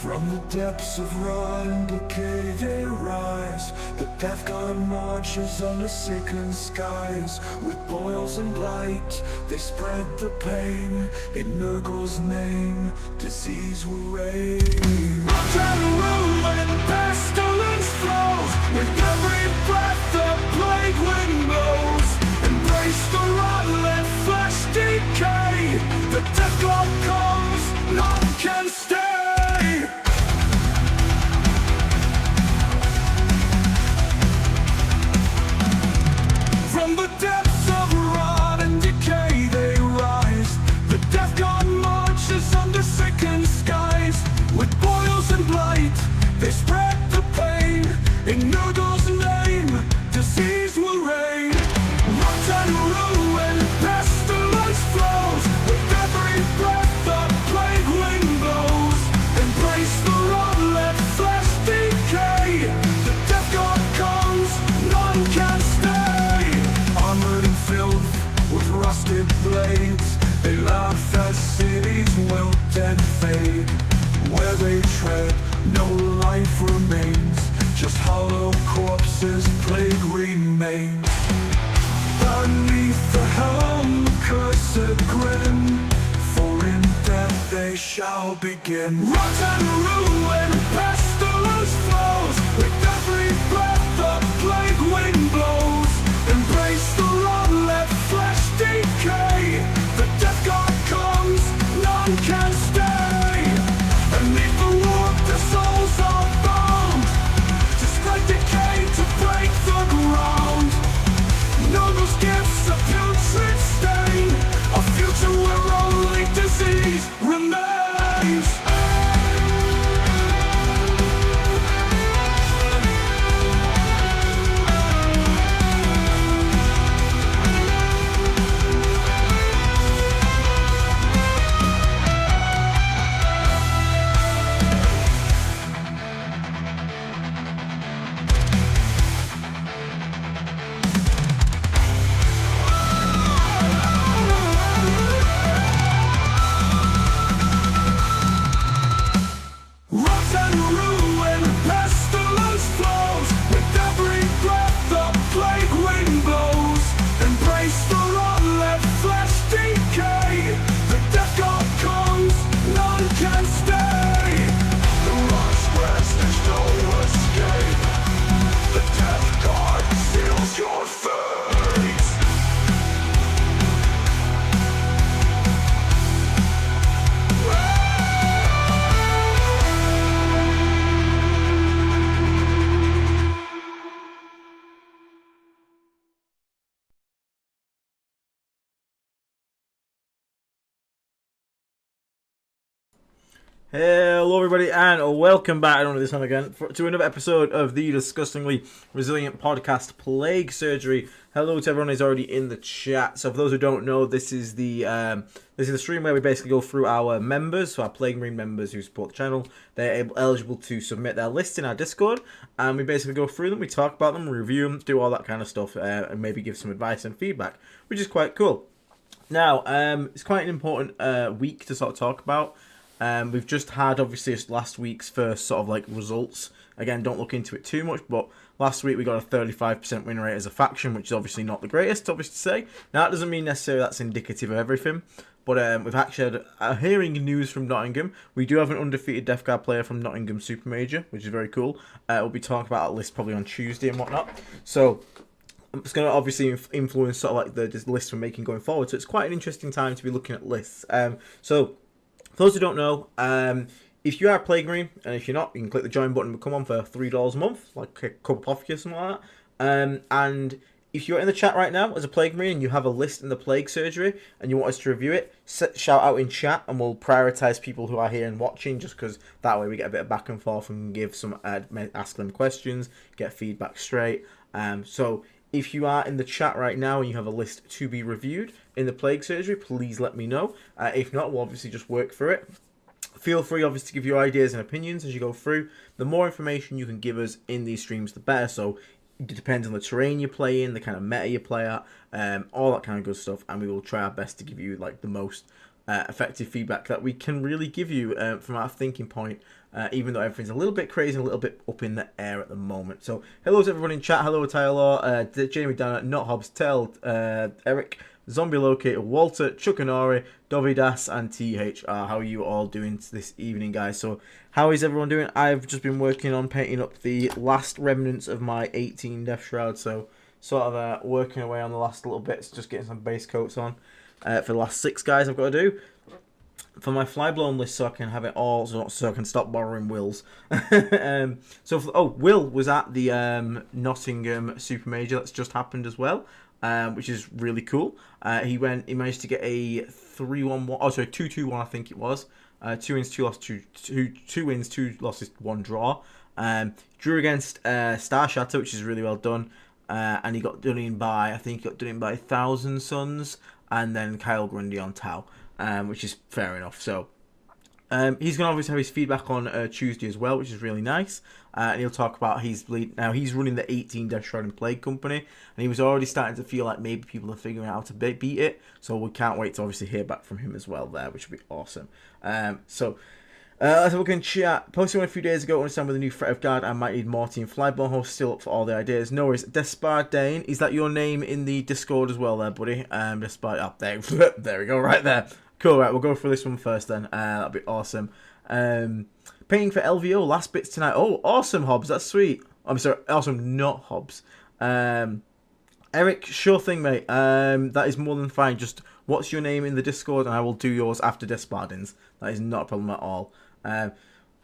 From the depths of rot and decay they rise. The death god marches under sickened skies. With boils and blight they spread the pain. In Nurgle's name disease will reign. Rot and ruin, pestilence flows. With every breath the plague wind blows. Embrace the rot, let flesh decay. The death god comes, none can stay. From the depths of rot and decay they rise. The death god marches under sickened skies. With boils and blight they spread the pain. In Nurgle's name disease will reign. Rot and ruin, pestilence flows. With every breath the plague wind blows. Embrace the rot, let flesh decay. The death god comes, none can stay. Armored and filled with rusted blades, they laugh as cities wilt and fade. Where they tread, no life remains. Just hollow corpses, plague remains. Beneath the helm, cursed grin, for in death they shall begin. Rot and ruin, pestilence flows. With every breath the plague wind blows. Embrace the rot, let flesh decay. The death god comes, none can stay. Beneath the warp the souls are bound. To spread decay, to break the ground. Nurgle's gifts a putrid stain. A future where only disease remains. Rot and ruin, pestilence flows. With every breath the plague wind blows. Embrace the rot, let flesh decay. The death god comes, none can stay. The rot spreads, there's no escape. The death god seals your fate. Hello everybody and welcome back, I don't know this one again, to another episode of the disgustingly resilient podcast Plague Surgery. Hello to everyone who's already in the chat. So for those who don't know, this is the stream where we basically go through our members, so our Plague Marine members who support the channel. They're eligible to submit their list in our Discord, and we basically go through them, we talk about them, review them, do all that kind of stuff, and maybe give some advice and feedback, which is quite cool. Now, it's quite an important week to sort of talk about. We've just had, obviously, last week's first sort of like results. Again, don't look into it too much, but last week we got a 35% win rate as a faction, which is obviously not the greatest, obviously to say. Now, that doesn't mean necessarily that's indicative of everything, but we've actually had hearing news from Nottingham. We do have an undefeated Death Guard player from Nottingham Super Major, which is very cool. We'll be talking about that list probably on Tuesday and whatnot. So it's going to obviously influence sort of like the list we're making going forward. So it's quite an interesting time to be looking at lists. For those who don't know, if you are a Plague Marine, and if you're not, you can click the join button and come on for $3 a month, like a cup of coffee or something like that. And if you're in the chat right now as a Plague Marine and you have a list in the Plague Surgery and you want us to review it, shout out in chat and we'll prioritise people who are here and watching, just because that way we get a bit of back and forth and give some ask them questions, get feedback straight. So if you are in the chat right now and you have a list to be reviewed in the Plague Surgery, please let me know. If not, we'll obviously just work through it. Feel free, obviously, to give your ideas and opinions as you go through. The more information you can give us in these streams, the better. So it depends on the terrain you play in, the kind of meta you play at, all that kind of good stuff. And we will try our best to give you like the most effective feedback that we can really give you from our thinking point, even though everything's a little bit crazy and a little bit up in the air at the moment. So hello to everyone in chat. Hello Tyler, Jamie Danner, Not Hobbs, Tell, Eric, Zombie Locator, Walter, Chukanori, Dovidas, and THR. How are you all doing this evening, guys? So how is everyone doing? I've just been working on painting up the last remnants of my 18 Death Shroud, so sort of working away on the last little bits, just getting some base coats on for the last 6 guys I've got to do for my flyblown list, so I can have it all, so I can stop borrowing Will's. Will was at the Nottingham Super Major that's just happened as well, which is really cool. He managed to get a 3-1-1, 2-2-1, I think it was. 2 wins, 2 losses, 2 wins, 2 losses, 1 draw. Drew against Star Shatter, which is really well done. And he got done in by, I think he got done in by 1,000 Suns, and then Kyle Grundy on Tau, which is fair enough. So he's going to obviously have his feedback on Tuesday as well, which is really nice. And he'll talk about now he's running the 18 Death Shroud and Plague Company, and he was already starting to feel like maybe people are figuring out how to beat it. So we can't wait to obviously hear back from him as well there, which will be awesome. Let's have a look in chat. Posted one a few days ago, understand with the new threat of guard, I might need mortarian flyblown host. Still up for all the ideas. No worries. Despard Dane, is that your name in the Discord as well there, buddy? Despard up there. There we go, right there. Cool, right, we'll go for this one first then. That'll be awesome. Painting for LVO, last bits tonight. Oh, awesome, Hobbs, that's sweet. I'm sorry, awesome, not Hobbs. Eric, sure thing, mate. That is more than fine. Just what's your name in the Discord, and I will do yours after Despardin's. That is not a problem at all.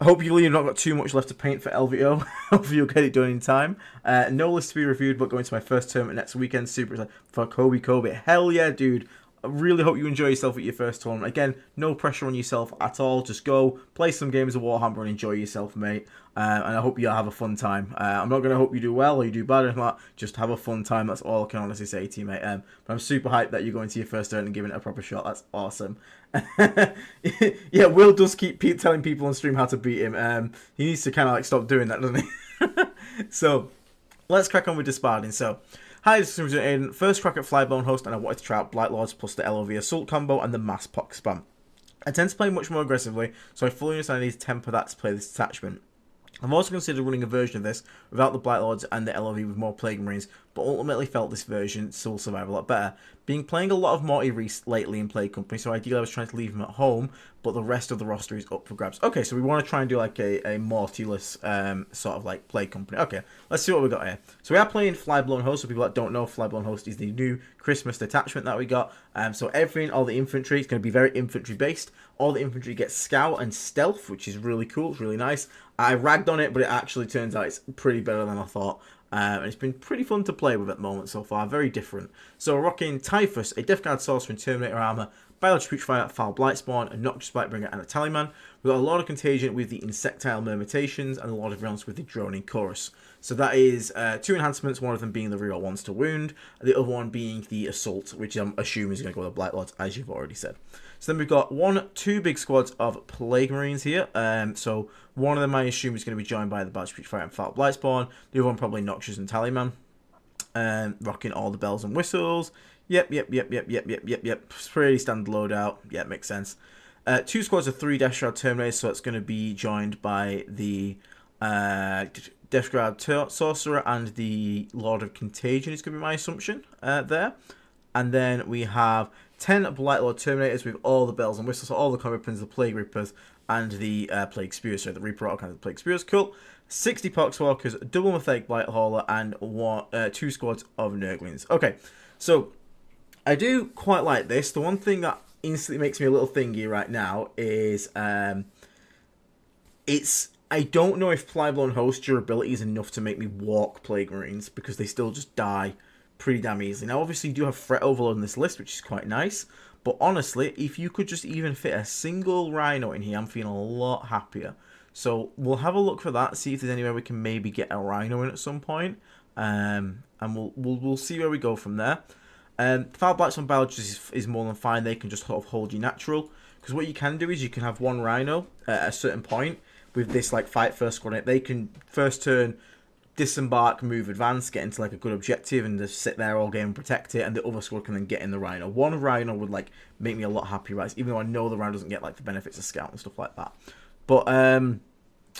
Hopefully you've not got too much left to paint for LVO. Hopefully you'll get it done in time. No list to be reviewed, but going to my first tournament next weekend. Super excited for Kobe. Hell yeah, dude. I really hope you enjoy yourself at your first tournament. Again, no pressure on yourself at all. Just go, play some games of Warhammer and enjoy yourself, mate. And I hope you'll have a fun time. I'm not going to hope you do well or you do bad or anything like that. Just have a fun time. That's all I can honestly say to you, mate. But I'm super hyped that you're going to your first tournament and giving it a proper shot. That's awesome. Yeah, Will does keep telling people on stream how to beat him. He needs to kind of like stop doing that, doesn't he? So, let's crack on with Desparding. So, hi, this is Aiden. First crack at Flyblown host, and I wanted to try out Blight Lords plus the LOV Assault combo and the Mass Pox spam. I tend to play much more aggressively, so I fully understand I need to temper that to play this attachment. I've also considered running a version of this without the Blight Lords and the LOV with more Plague Marines, but ultimately felt this version still survive a lot better. Playing a lot of Morty Reese lately in Plague Company, so ideally I was trying to leave him at home, but the rest of the roster is up for grabs. Okay, so we want to try and do like a Morty-less sort of like Plague Company. Okay, let's see what we got here. So we are playing Flyblown Host. So people that don't know, Flyblown Host is the new Christmas detachment that we got. So everything, all the infantry, is going to be very infantry based. All the infantry gets Scout and Stealth, which is really cool. It's really nice. I ragged on it, but it actually turns out it's pretty better than I thought. And it's been pretty fun to play with at the moment so far. Very different. So we're rocking Typhus, a Death Guard Sorcerer and Terminator Armor, Biological Putrefire, Foul Blightspawn, a Noxious Blightbringer, and a Tallyman. We've got a lot of Contagion with the Insectile Myrmitations and a lot of rounds with the Droning Chorus. So that is 2 enhancements, one of them being the reroll once to wound, the other one being the Assault, which I'm assuming is going to go with the Blight Lords, as you've already said. So then we've got 2 big squads of Plague Marines here. So one of them I assume is going to be joined by the Biological Putrefire and Foul Blightspawn. The other one probably Noxious and Tallyman. Rocking all the bells and whistles. Yep. Pretty standard loadout. Yeah, makes sense. 2 squads of 3 Death Shroud Terminators, so it's going to be joined by the Death Shroud Sorcerer and the Lord of Contagion is going to be my assumption there. And then we have 10 Blight Lord Terminators with all the bells and whistles, so all the Comet Weapons, the Plague Rippers, and the Plague Spewers, so the Reaper all kinds of Plague Spewers. Cool. 60 Poxwalkers, double Methodic Blight Hauler, and 2 squads of Nurglings. Okay, so I do quite like this. The one thing that instantly makes me a little thingy right now is I don't know if Flyblown Host durability is enough to make me walk Plague Marines, because they still just die pretty damn easily. Now, obviously, you do have Threat Overload in this list, which is quite nice. But honestly, if you could just even fit a single Rhino in here, I'm feeling a lot happier. So we'll have a look for that, see if there's anywhere we can maybe get a Rhino in at some point. And we'll see where we go from there. Foul Blights on Biologists is more than fine. They can just sort of hold you natural. Because what you can do is you can have one Rhino at a certain point with this like fight first squad. They can first turn disembark, move, advance, get into like a good objective, and just sit there all game and protect it, and the other squad can then get in the Rhino. One Rhino would like make me a lot happier, right? Even though I know the Rhino doesn't get like the benefits of scout and stuff like that. But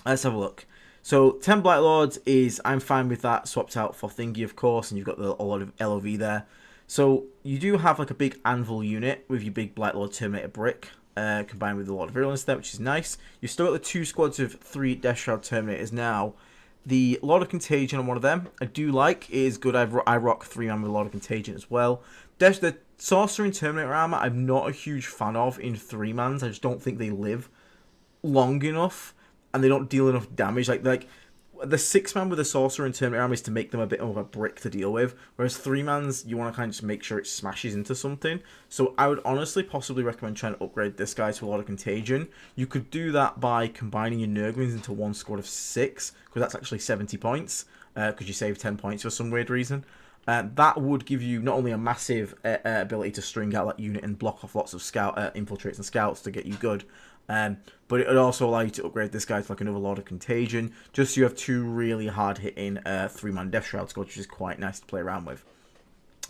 let's have a look. So 10 Blight Lords is, I'm fine with that, swapped out for Thingy, of course, and you've got a lot of LOV there. So you do have like a big Anvil unit with your big Blight Lord Terminator brick, combined with a lot of virulence there, which is nice. You've still got the 2 squads of 3 Death Shroud Terminators now. The Lord of Contagion on one of them, I do like, is good. I rock 3-man with a Lord of Contagion as well. The Sorcerer and Terminator armor, I'm not a huge fan of in 3-mans. I just don't think they live long enough, and they don't deal enough damage. Like the 6-man with the Sorcerer and Terminator armor is to make them a bit of a brick to deal with, whereas 3-mans, you want to kind of just make sure it smashes into something. So I would honestly possibly recommend trying to upgrade this guy to a lot of Contagion. You could do that by combining your Nurglings into one squad of 6, because that's actually 70 points, because you save 10 points for some weird reason. That would give you not only a massive ability to string out that unit and block off lots of infiltrates and scouts to get you good, but it would also allow you to upgrade this guy to like another Lord of Contagion, just so you have 2 really hard-hitting 3-man Death Shroud squads, which is quite nice to play around with.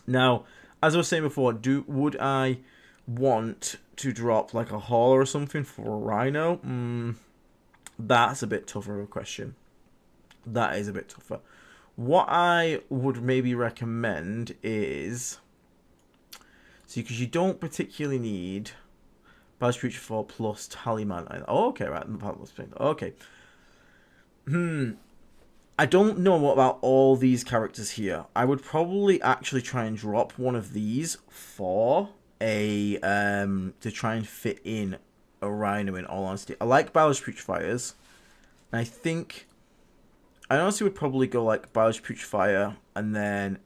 Now, as I was saying before, would I want to drop like a Hauler or something for a Rhino? That's a bit tougher of a question. That is a bit tougher. What I would maybe recommend is, see, because you don't particularly need Badge Future 4 plus Tallyman. Oh, okay, right. Okay. I don't know about all these characters here. I would probably actually try and drop one of these for a to try and fit in a Rhino, in all honesty. I like Ballast Putrefires. And I think I honestly would probably go like Ballast Putrefire and then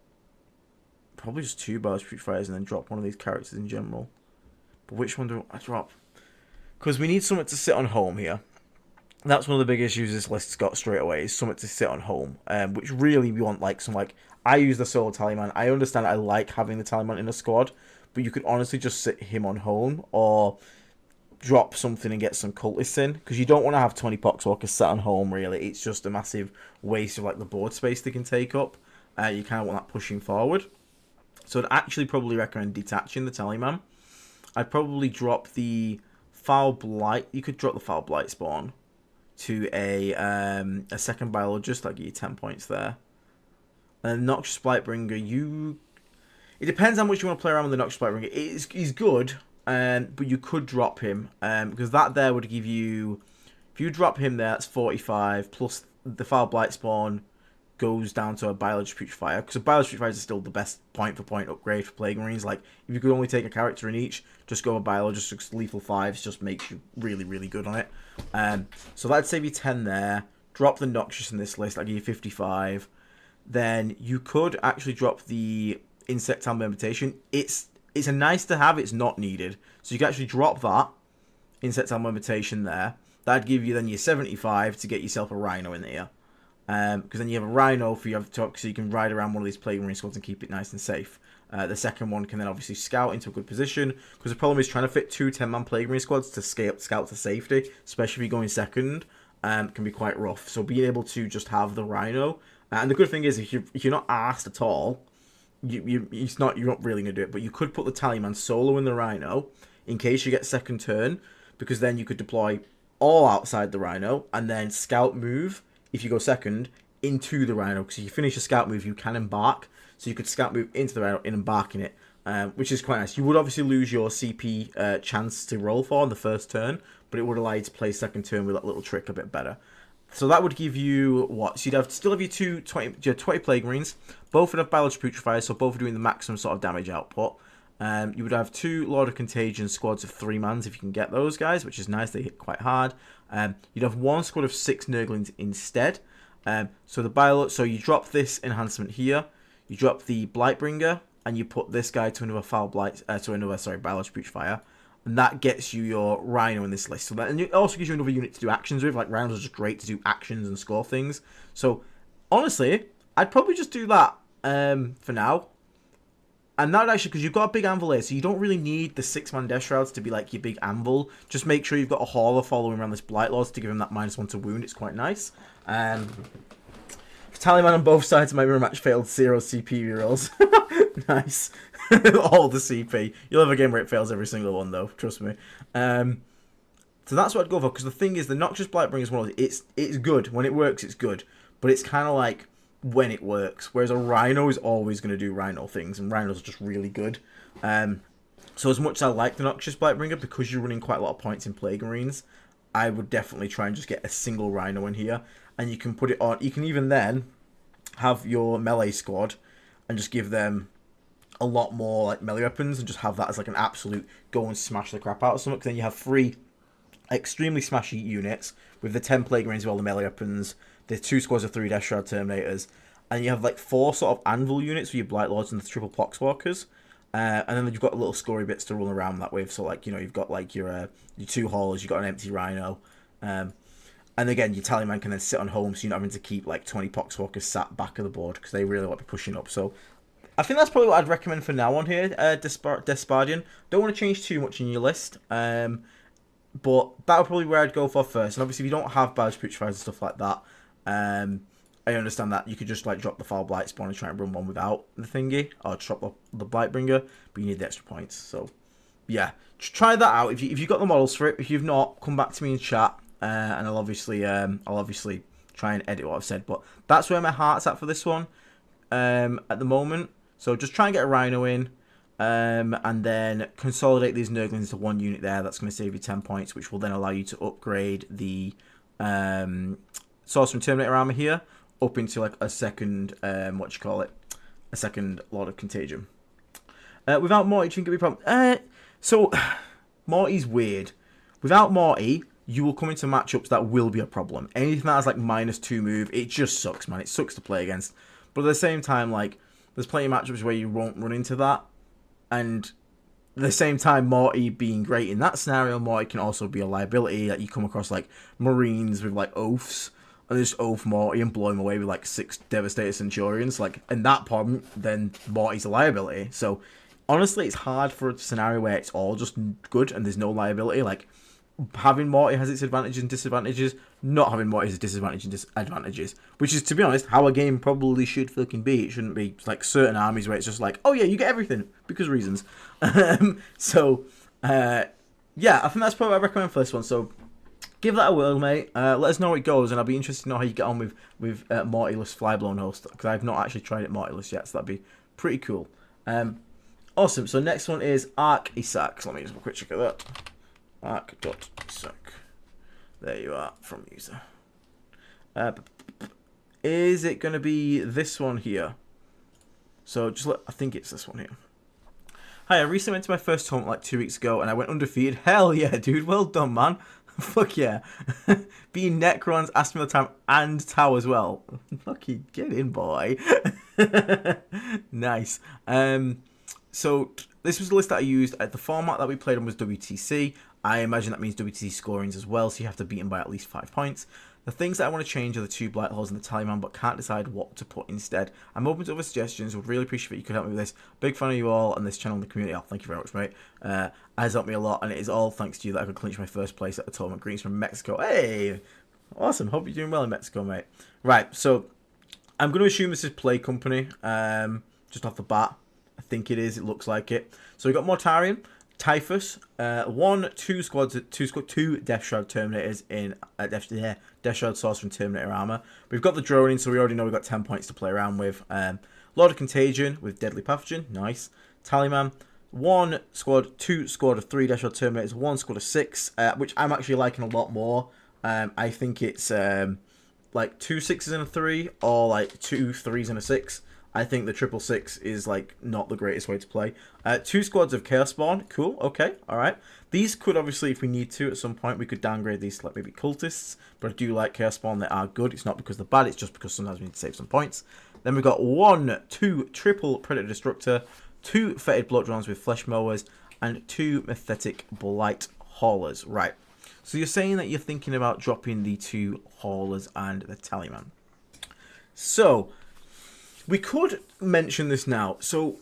probably just 2 Ballast Putrefires and then drop one of these characters in general. But which one do I drop? Because we need something to sit on home here. That's one of the big issues this list's got straight away, is something to sit on home. Which really we want like some like, I use the solo Tallyman. I understand I like having the Tallyman in a squad, but you could honestly just sit him on home or drop something and get some cultists in, because you don't want to have 20 Poxwalkers sat on home really. It's just a massive waste of like the board space they can take up. You kind of want that pushing forward. So I'd actually probably recommend detaching the Tallyman. I'd probably drop the Foul Blight. You could drop the Foul Blight spawn to a second biologist. That'll give you 10 points there. And Noxious Blightbringer, it depends how much you want to play around with the Noxious Blightbringer. He's good, but you could drop him, because that there would give you, if you drop him there, that's 45, plus the Foul Blight spawn goes down to a Biologist Putrefier, because a Biologist Putrefier is still the best point-for-point upgrade for Plague Marines. Like, if you could only take a character in each, just go a Biologist, just lethal 5s, just makes you really, really good on it. So that'd save you 10 there. Drop the Noxious in this list, I'll give you 55. Then you could actually drop the Insectile Mutation. It's a nice to have, it's not needed. So you can actually drop that Insectile Mutation there. That'd give you then your 75 to get yourself a Rhino in there. Because then you have a Rhino for you so you can ride around one of these Plague Marine squads and keep it nice and safe. The second one can then obviously scout into a good position, because the problem is trying to fit 2 10-man Plague Marine squads to scout to safety, especially if you're going second, can be quite rough. So being able to just have the Rhino, and the good thing is if you're not asked at all, you're not really going to do it, but you could put the Tallyman solo in the Rhino in case you get second turn, because then you could deploy all outside the Rhino and then scout move, if you go second, into the Rhino, because if you finish a scout move, you can embark. So you could scout move into the Rhino and embark in it, which is quite nice. You would obviously lose your CP chance to roll for on the first turn, but it would allow you to play second turn with that little trick a bit better. So that would give you what? So you'd still have your 20 Plague Marines. Both would have Biologist Putrefiers, so both are doing the maximum sort of damage output. You would have 2 Lord of Contagion squads of 3-mans if you can get those guys, which is nice. They hit quite hard. You'd have 1 squad of 6 Nurglings instead. So you drop this enhancement here. You drop the Blightbringer, and you put this guy to another Biologist Putrefier, and that gets you your Rhino in this list. So that, and it also gives you another unit to do actions with. Like, Rhinos are just great to do actions and score things. So honestly, I'd probably just do that for now. And that actually, because you've got a big anvil here, so you don't really need the 6-man Death Shrouds to be like your big anvil. Just make sure you've got a Hauler following around this Blight Lords to give him that -1 to wound. It's quite nice. Tallyman on both sides of my mirror match failed 0 CP rolls. Nice. All the CP. You'll have a game where it fails every single one, though. Trust me. So that's what I'd go for, because the thing is, the Noxious Blightbringer is one of the, it's good. When it works, it's good. But it's kind of like when it works. Whereas a Rhino is always going to do Rhino things, and Rhinos are just really good. So as much as I like the Noxious Blightbringer, because you're running quite a lot of points in Plague Marines, I would definitely try and just get a single Rhino in here. And you can put it on, you can even then have your melee squad and just give them a lot more like melee weapons and just have that as like an absolute go and smash the crap out of something. Then you have 3 extremely smashy units with the 10 Plague Marines with all the melee weapons, the 2 squads of 3 Death Shroud Terminators, and you have like 4 sort of Anvil units with your Blight Lords and the triple Poxwalkers. And then you've got little scory bits to run around that with. So like, you know, you've got like your 2 haulers, you've got an empty Rhino. And again, your Tallyman can then sit on home, so you're not having to keep like 20 Poxwalkers sat back of the board, because they really want to be pushing up. So I think that's probably what I'd recommend for now on here, Despardian. Don't want to change too much in your list. But that would probably be where I'd go for first. And obviously, if you don't have Badge Putrefiers and stuff like that, I understand that you could just like drop the Foul Blight spawn and try and run one without the thingy, or just drop the Blightbringer, but you need the extra points. So yeah, just try that out. If you've got the models for it, if you've not, come back to me in chat, and I'll obviously try and edit what I've said. But that's where my heart's at for this one at the moment. So just try and get a Rhino in, and then consolidate these Nurglings into one unit there. That's going to save you 10 points, which will then allow you to upgrade the Sorcerer and Terminator armor here up into like a second, a second Lord of Contagion. Without Morty, do you think it'd be a problem? So, Morty's weird. Without Morty, you will come into matchups that will be a problem. Anything that has like -2 move, it just sucks, man. It sucks to play against. But at the same time, like, there's plenty of matchups where you won't run into that. And at the same time, Morty being great in that scenario, Morty can also be a liability. Like, you come across like Marines with like oaths, and just oath Morty and blow him away with like 6 Devastator Centurions. Like, in that problem, then Morty's a liability. So honestly, it's hard for a scenario where it's all just good and there's no liability. Like, having Morty has its advantages and disadvantages. Not having Morty has disadvantages and disadvantages. Which is, to be honest, how a game probably should fucking be. It shouldn't be like certain armies where it's just like, oh yeah, you get everything because reasons. Yeah, I think that's probably what I recommend for this one. So give that a whirl, mate. Let us know how it goes, and I'll be interested to know how you get on with Mortyless Flyblown host, because I've not actually tried it Mortyless yet, so that'd be pretty cool. Awesome. So next one is Archetypes. Let me just have a quick check at that. Arc.suck. There you are, from user. Is it going to be this one here? So I think it's this one here. Hi, I recently went to my first tournament like 2 weeks ago, and I went undefeated. Hell yeah, dude. Well done, man. Fuck yeah. Being Necrons, Asthma Time, and Tau as well. Fucking get in, boy. Nice. So this was the list that I used. The format that we played on was WTC. I imagine that means WTC scorings as well, so you have to beat them by at least 5 points. The things that I want to change are the 2 Blight Holes and the Tallyman, but can't decide what to put instead. I'm open to other suggestions. Would really appreciate if you could help me with this. Big fan of you all and this channel and the community. Oh, thank you very much, mate. Has helped me a lot, and it is all thanks to you that I could clinch my first place at the tournament. Greens from Mexico. Hey! Awesome. Hope you're doing well in Mexico, mate. Right, so I'm going to assume this is Play Company, just off the bat. I think it is. It looks like it. So we've got Mortarian, Typhus, 2 squads, 2 Death Shroud Terminators in Death Shroud Sorcerer and Terminator armor. We've got the droning, so we already know we've got 10 points to play around with. Lord of Contagion with Deadly Pathogen, nice. Tallyman, 1 squad, 2 squad of 3 Death Shroud Terminators, 1 squad of 6, which I'm actually liking a lot more. I think it's like 2 6s and a 3, or like 2 3s and a 6. I think the 666 is like not the greatest way to play. 2 squads of Chaos Spawn. Cool. Okay. All right. These could obviously, if we need to, at some point, we could downgrade these to like maybe cultists. But I do like Chaos Spawn. They are good. It's not because they're bad. It's just because sometimes we need to save some points. Then we've got 1, 2 triple Predator Destructor, 2 Fetid Blood Drones with Flesh Mowers, and 2 Mythetic Blight Haulers. Right. So you're saying that you're thinking about dropping the 2 Haulers and the Tallyman. So we could mention this now. So,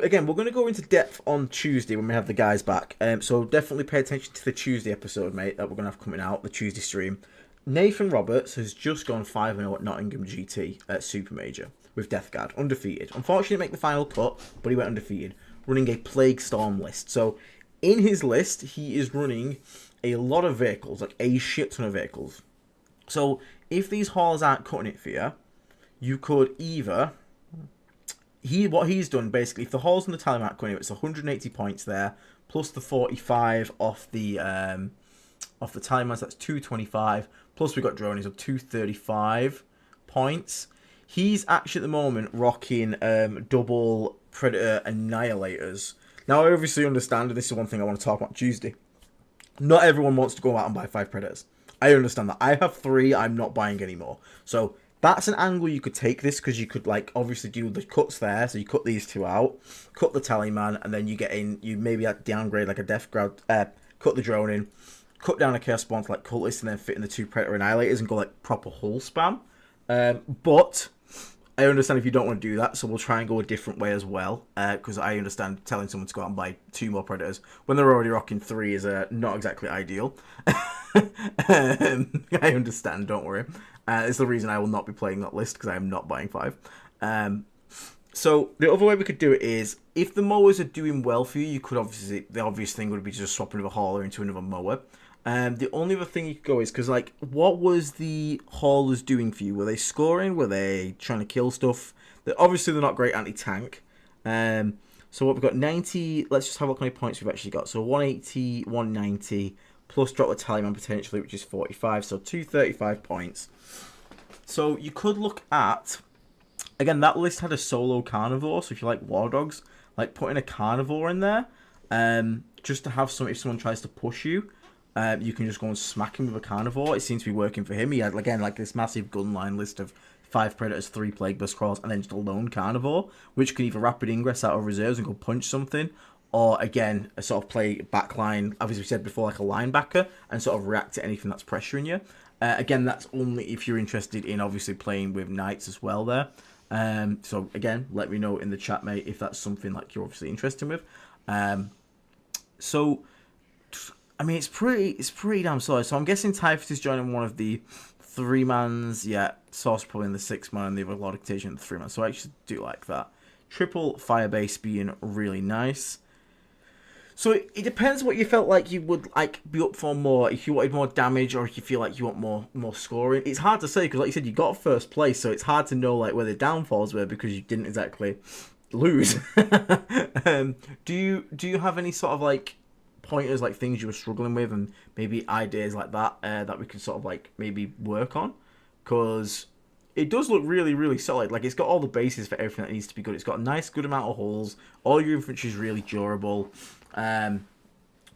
again, we're going to go into depth on Tuesday when we have the guys back. So definitely pay attention to the Tuesday episode, mate, that we're going to have coming out, the Tuesday stream. Nathan Roberts has just gone 5-0 at Nottingham GT at Super Major with Death Guard, undefeated. Unfortunately, didn't make the final cut, but he went undefeated, running a Plague Storm list. So, in his list, he is running a lot of vehicles, like a shit ton of vehicles. So, if these haulers aren't cutting it for you, you could either... What he's done, basically, if the hauls and the tally aren't cutting it, it's 180 points there, plus the 45 off the tally man, so that's 225. Plus we got droning, so 235 points. He's actually at the moment rocking double Predator Annihilators. Now I obviously understand, and this is one thing I want to talk about Tuesday. Not everyone wants to go out and buy 5 Predators. I understand that. I have 3, I'm not buying any more. So that's an angle you could take this, because you could like obviously do the cuts there. So you cut these 2 out, cut the tally man, and then you get in, you maybe downgrade like a Death Guard, cut the drone in, cut down a Chaos Spawn to like cultists, and then fit in the 2 Predator Annihilators and go like proper hull spam. But I understand if you don't want to do that, so we'll try and go a different way as well. Because I understand telling someone to go out and buy 2 more Predators when they're already rocking 3 is not exactly ideal. I understand, don't worry. It's the reason I will not be playing that list, because I am not buying 5. So the other way we could do it is, if the mowers are doing well for you, you could obviously, the obvious thing would be just swapping a hauler into another mower. The only other thing you could go is, because like, what was the haulers doing for you? Were they scoring? Were they trying to kill stuff? Obviously they're not great anti-tank. So what we've got, 90, let's just have a look how many points we've actually got. So 180, 190, plus drop the tally man potentially, which is 45, so 235 points. So you could look at, again, that list had a solo carnivore, so if you like war dogs, like putting a carnivore in there, just to have some, if someone tries to push you, you can just go and smack him with a carnivore. It seems to be working for him. He had, again, like this massive gunline list of 5 Predators, 3 Plague Burst Crawls, and then just a lone carnivore, which can either rapid ingress out of reserves and go punch something, or again, a sort of play backline, as we said before, like a linebacker, and sort of react to anything that's pressuring you. Again, that's only if you're interested in obviously playing with knights as well there. So again, let me know in the chat, mate, if that's something like you're obviously interested with. So I mean, it's pretty damn solid. So I'm guessing Typhus is joining one of the 3-mans. Yeah, Sauce probably in the 6-man, and the other Lord Octavian in the 3-man. So I actually do like that. Triple Firebase being really nice. So it depends what you felt like you would like be up for more. If you wanted more damage, or if you feel like you want more scoring. It's hard to say, because like you said, you got first place, so it's hard to know like where the downfalls were, because you didn't exactly lose. Do you have any sort of like pointers, like things you were struggling with, and maybe ideas like that that we can sort of like maybe work on? Because it does look really, really solid. Like, it's got all the bases for everything that needs to be good. It's got a nice, good amount of hulls. All your infantry is really durable.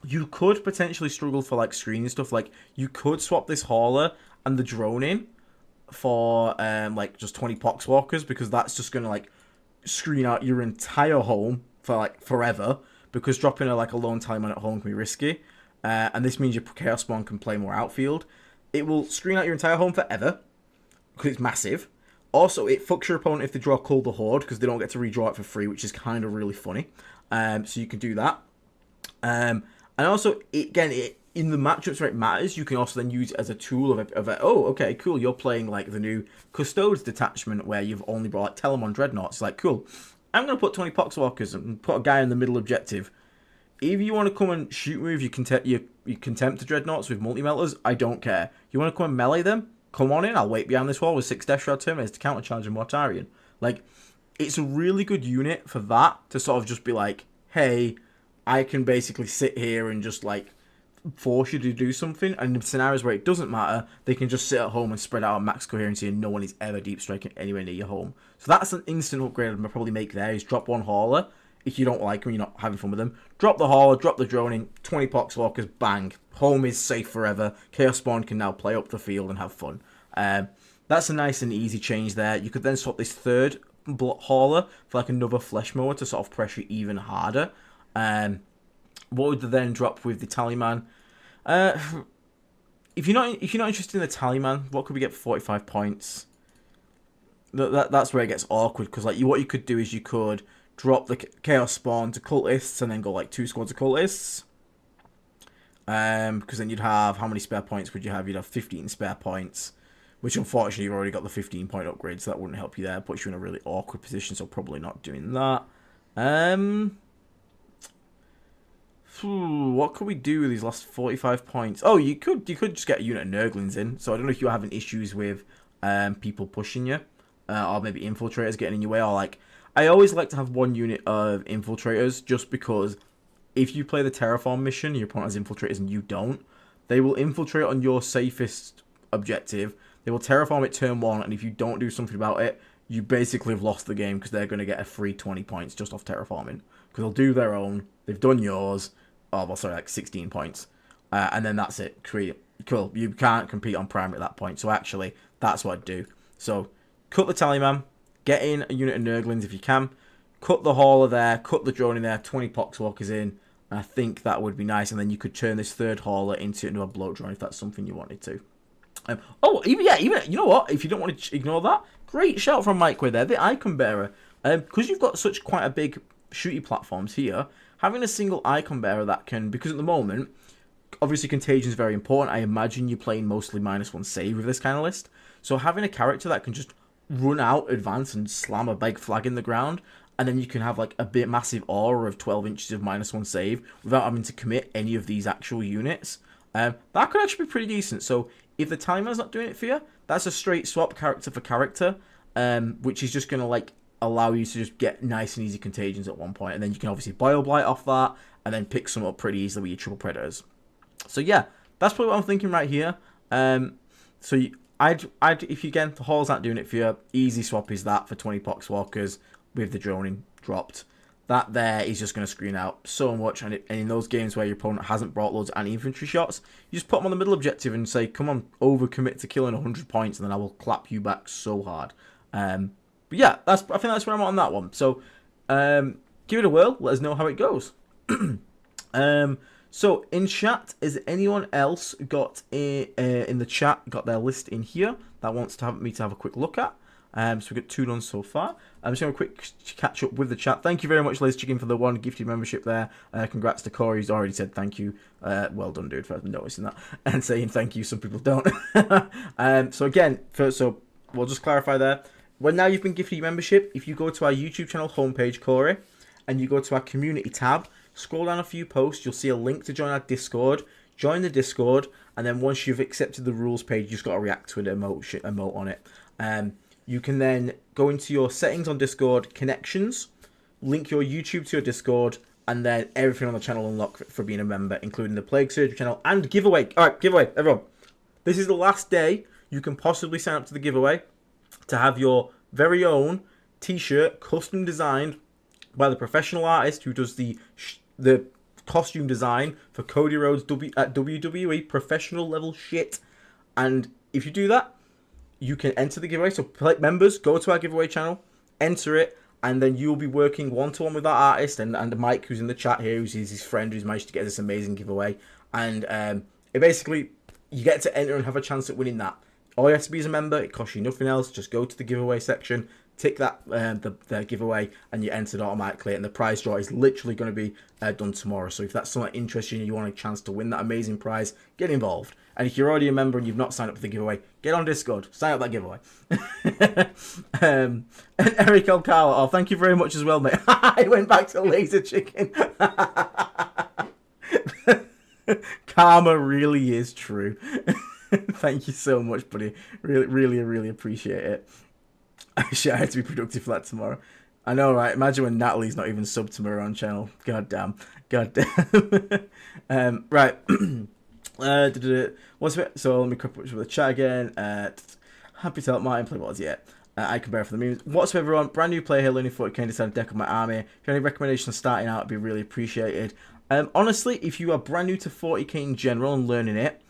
You could potentially struggle for like screen stuff. Like, you could swap this hauler and the drone in for like just 20 poxwalkers, because that's just gonna like screen out your entire home for like forever, because dropping a lone taliman at home can be risky. And this means your Chaos Spawn can play more outfield. It will screen out your entire home forever, because it's massive. Also, it fucks your opponent if they draw Cull the Horde, because they don't get to redraw it for free, which is kind of really funny. So you can do that. And also, in the matchups where it matters, you can also then use it as a tool of oh, okay, cool, you're playing like the new Custodes detachment where you've only brought like Telemon Dreadnoughts. It's like, cool, I'm going to put 20 Poxwalkers and put a guy in the middle objective. If you want to come and shoot me with your Contempt Dreadnoughts with multi-melters, I don't care. You want to come and melee them? Come on in, I'll wait behind this wall with 6 Death Shroud Terminators to countercharge a Mortarian. Like, it's a really good unit for that, to sort of just be like, hey, I can basically sit here and just like force you to do something, and in scenarios where it doesn't matter, they can just sit at home and spread out on max coherency, and no one is ever deep striking anywhere near your home. So that's an instant upgrade I'd probably make there, is drop one hauler. If you don't like them, you're not having fun with them, drop the hauler, drop the drone in, 20 Poxwalkers, bang. Home is safe forever. Chaos Spawn can now play up the field and have fun. That's a nice and easy change there. You could then swap this third hauler for like another flesh mower to sort of pressure even harder. What would then drop with the Tallyman? If you're not interested in the Tallyman, what could we get for 45 points? That's where it gets awkward, because like what you could do is you could drop the Chaos Spawn to cultists and then go like 2 squads of cultists. Because then you'd have, how many spare points would you have? You'd have 15 spare points, which unfortunately you've already got the 15 point upgrade, so that wouldn't help you there. Puts you in a really awkward position, so probably not doing that. What could we do with these last 45 points? Oh, you could just get a unit of Nurglings in. So I don't know if you're having issues with people pushing you, or maybe infiltrators getting in your way, or like, I always like to have one unit of infiltrators, just because if you play the terraform mission, your opponent has infiltrators and you don't, they will infiltrate on your safest objective. They will terraform it turn 1, and if you don't do something about it, you basically have lost the game, because they're going to get a free 20 points just off terraforming. Because they'll do their own, they've done yours. Oh, well, sorry, like 16 points. And then that's it. Cool. You can't compete on primary at that point. So actually, that's what I'd do. So, cut the Tallyman. Get in a unit of Nurglings if you can. Cut the Hauler there. Cut the drone in there. 20 Poxwalkers in. And I think that would be nice. And then you could turn this third Hauler into a bloat drone if that's something you wanted to. Even, you know what? If you don't want to ignore that, great shout from Mike Way there. The Icon Bearer. Because you've got such quite a big shooty platforms here, having a single Icon Bearer that can, because at the moment, obviously Contagion is very important. I imagine you're playing mostly -1 save with this kind of list. So having a character that can just run out, advance, and slam a big flag in the ground, and then you can have like a bit massive aura of 12 inches of -1 save without having to commit any of these actual units. That could actually be pretty decent. So if the timer's not doing it for you, that's a straight swap character for character, which is just going to like allow you to just get nice and easy contagions at one point, and then you can obviously Bile Blight off that, and then pick some up pretty easily with your triple predators. So yeah, that's probably what I'm thinking right here. So I'd if you, again, the Hall's not doing it for you, easy swap is that for 20 Poxwalkers with the droning dropped. That there is just going to screen out so much, and in those games where your opponent hasn't brought loads of anti-infantry shots, you just put them on the middle objective and say, come on, overcommit to killing 100 points, and then I will clap you back so hard. But yeah, I think that's where I'm at on that one. So give it a whirl. Let us know how it goes. So in chat, is anyone else got in the chat got their list in here that wants to have me to have a quick look at? So we've got 2 done so far. I'm just going to quick catch up with the chat. Thank you very much, Liz Chicken, for the 1 gifted membership there. Congrats to Corey, who's already said thank you. Well done, dude, for noticing that and saying thank you. Some people don't. So again, so we'll just clarify there. Well, now you've been gifted your membership, if you go to our YouTube channel homepage, Corey, and you go to our community tab, scroll down a few posts, you'll see a link to join our Discord. Join the Discord, and then once you've accepted the rules page, you've just got to react to an emote on it. You can then go into your settings on Discord, connections, link your YouTube to your Discord, and then everything on the channel unlocked for being a member, including the Plague Surgery channel and giveaway. All right, giveaway, everyone. This is the last day you can possibly sign up to the giveaway to have your very own t-shirt custom designed by the professional artist who does the costume design for Cody Rhodes at WWE professional level shit. And if you do that, you can enter the giveaway. So members, go to our giveaway channel, enter it, and then you'll be working one-to-one with that artist and Mike, who's in the chat here, who's his friend who's managed to get this amazing giveaway. And it basically, you get to enter and have a chance at winning that. All you have to be is a member. It costs you nothing else. Just go to the giveaway section, tick that the giveaway, and you're entered automatically. And the prize draw is literally going to be done tomorrow. So if that's something interesting and you want a chance to win that amazing prize, get involved. And if you're already a member and you've not signed up for the giveaway, get on Discord, sign up that giveaway. And Eric Alcala, oh, thank you very much as well, mate. I went back to Laser Chicken. Karma really is true. Thank you so much, buddy. Really appreciate it. Shit, I had to be productive for that tomorrow. I know, right? Imagine when Natalie's not even subbed to my own channel. God damn. Right. What's it? So let me quick with the chat again. Happy to help Martin play what's yet. I can bear for the memes. What's up, everyone? Brand new player here, learning 40k, decided to deck up my army. If you have any recommendations starting out, it'd be really appreciated. Honestly, if you are brand new to 40k in general and learning it,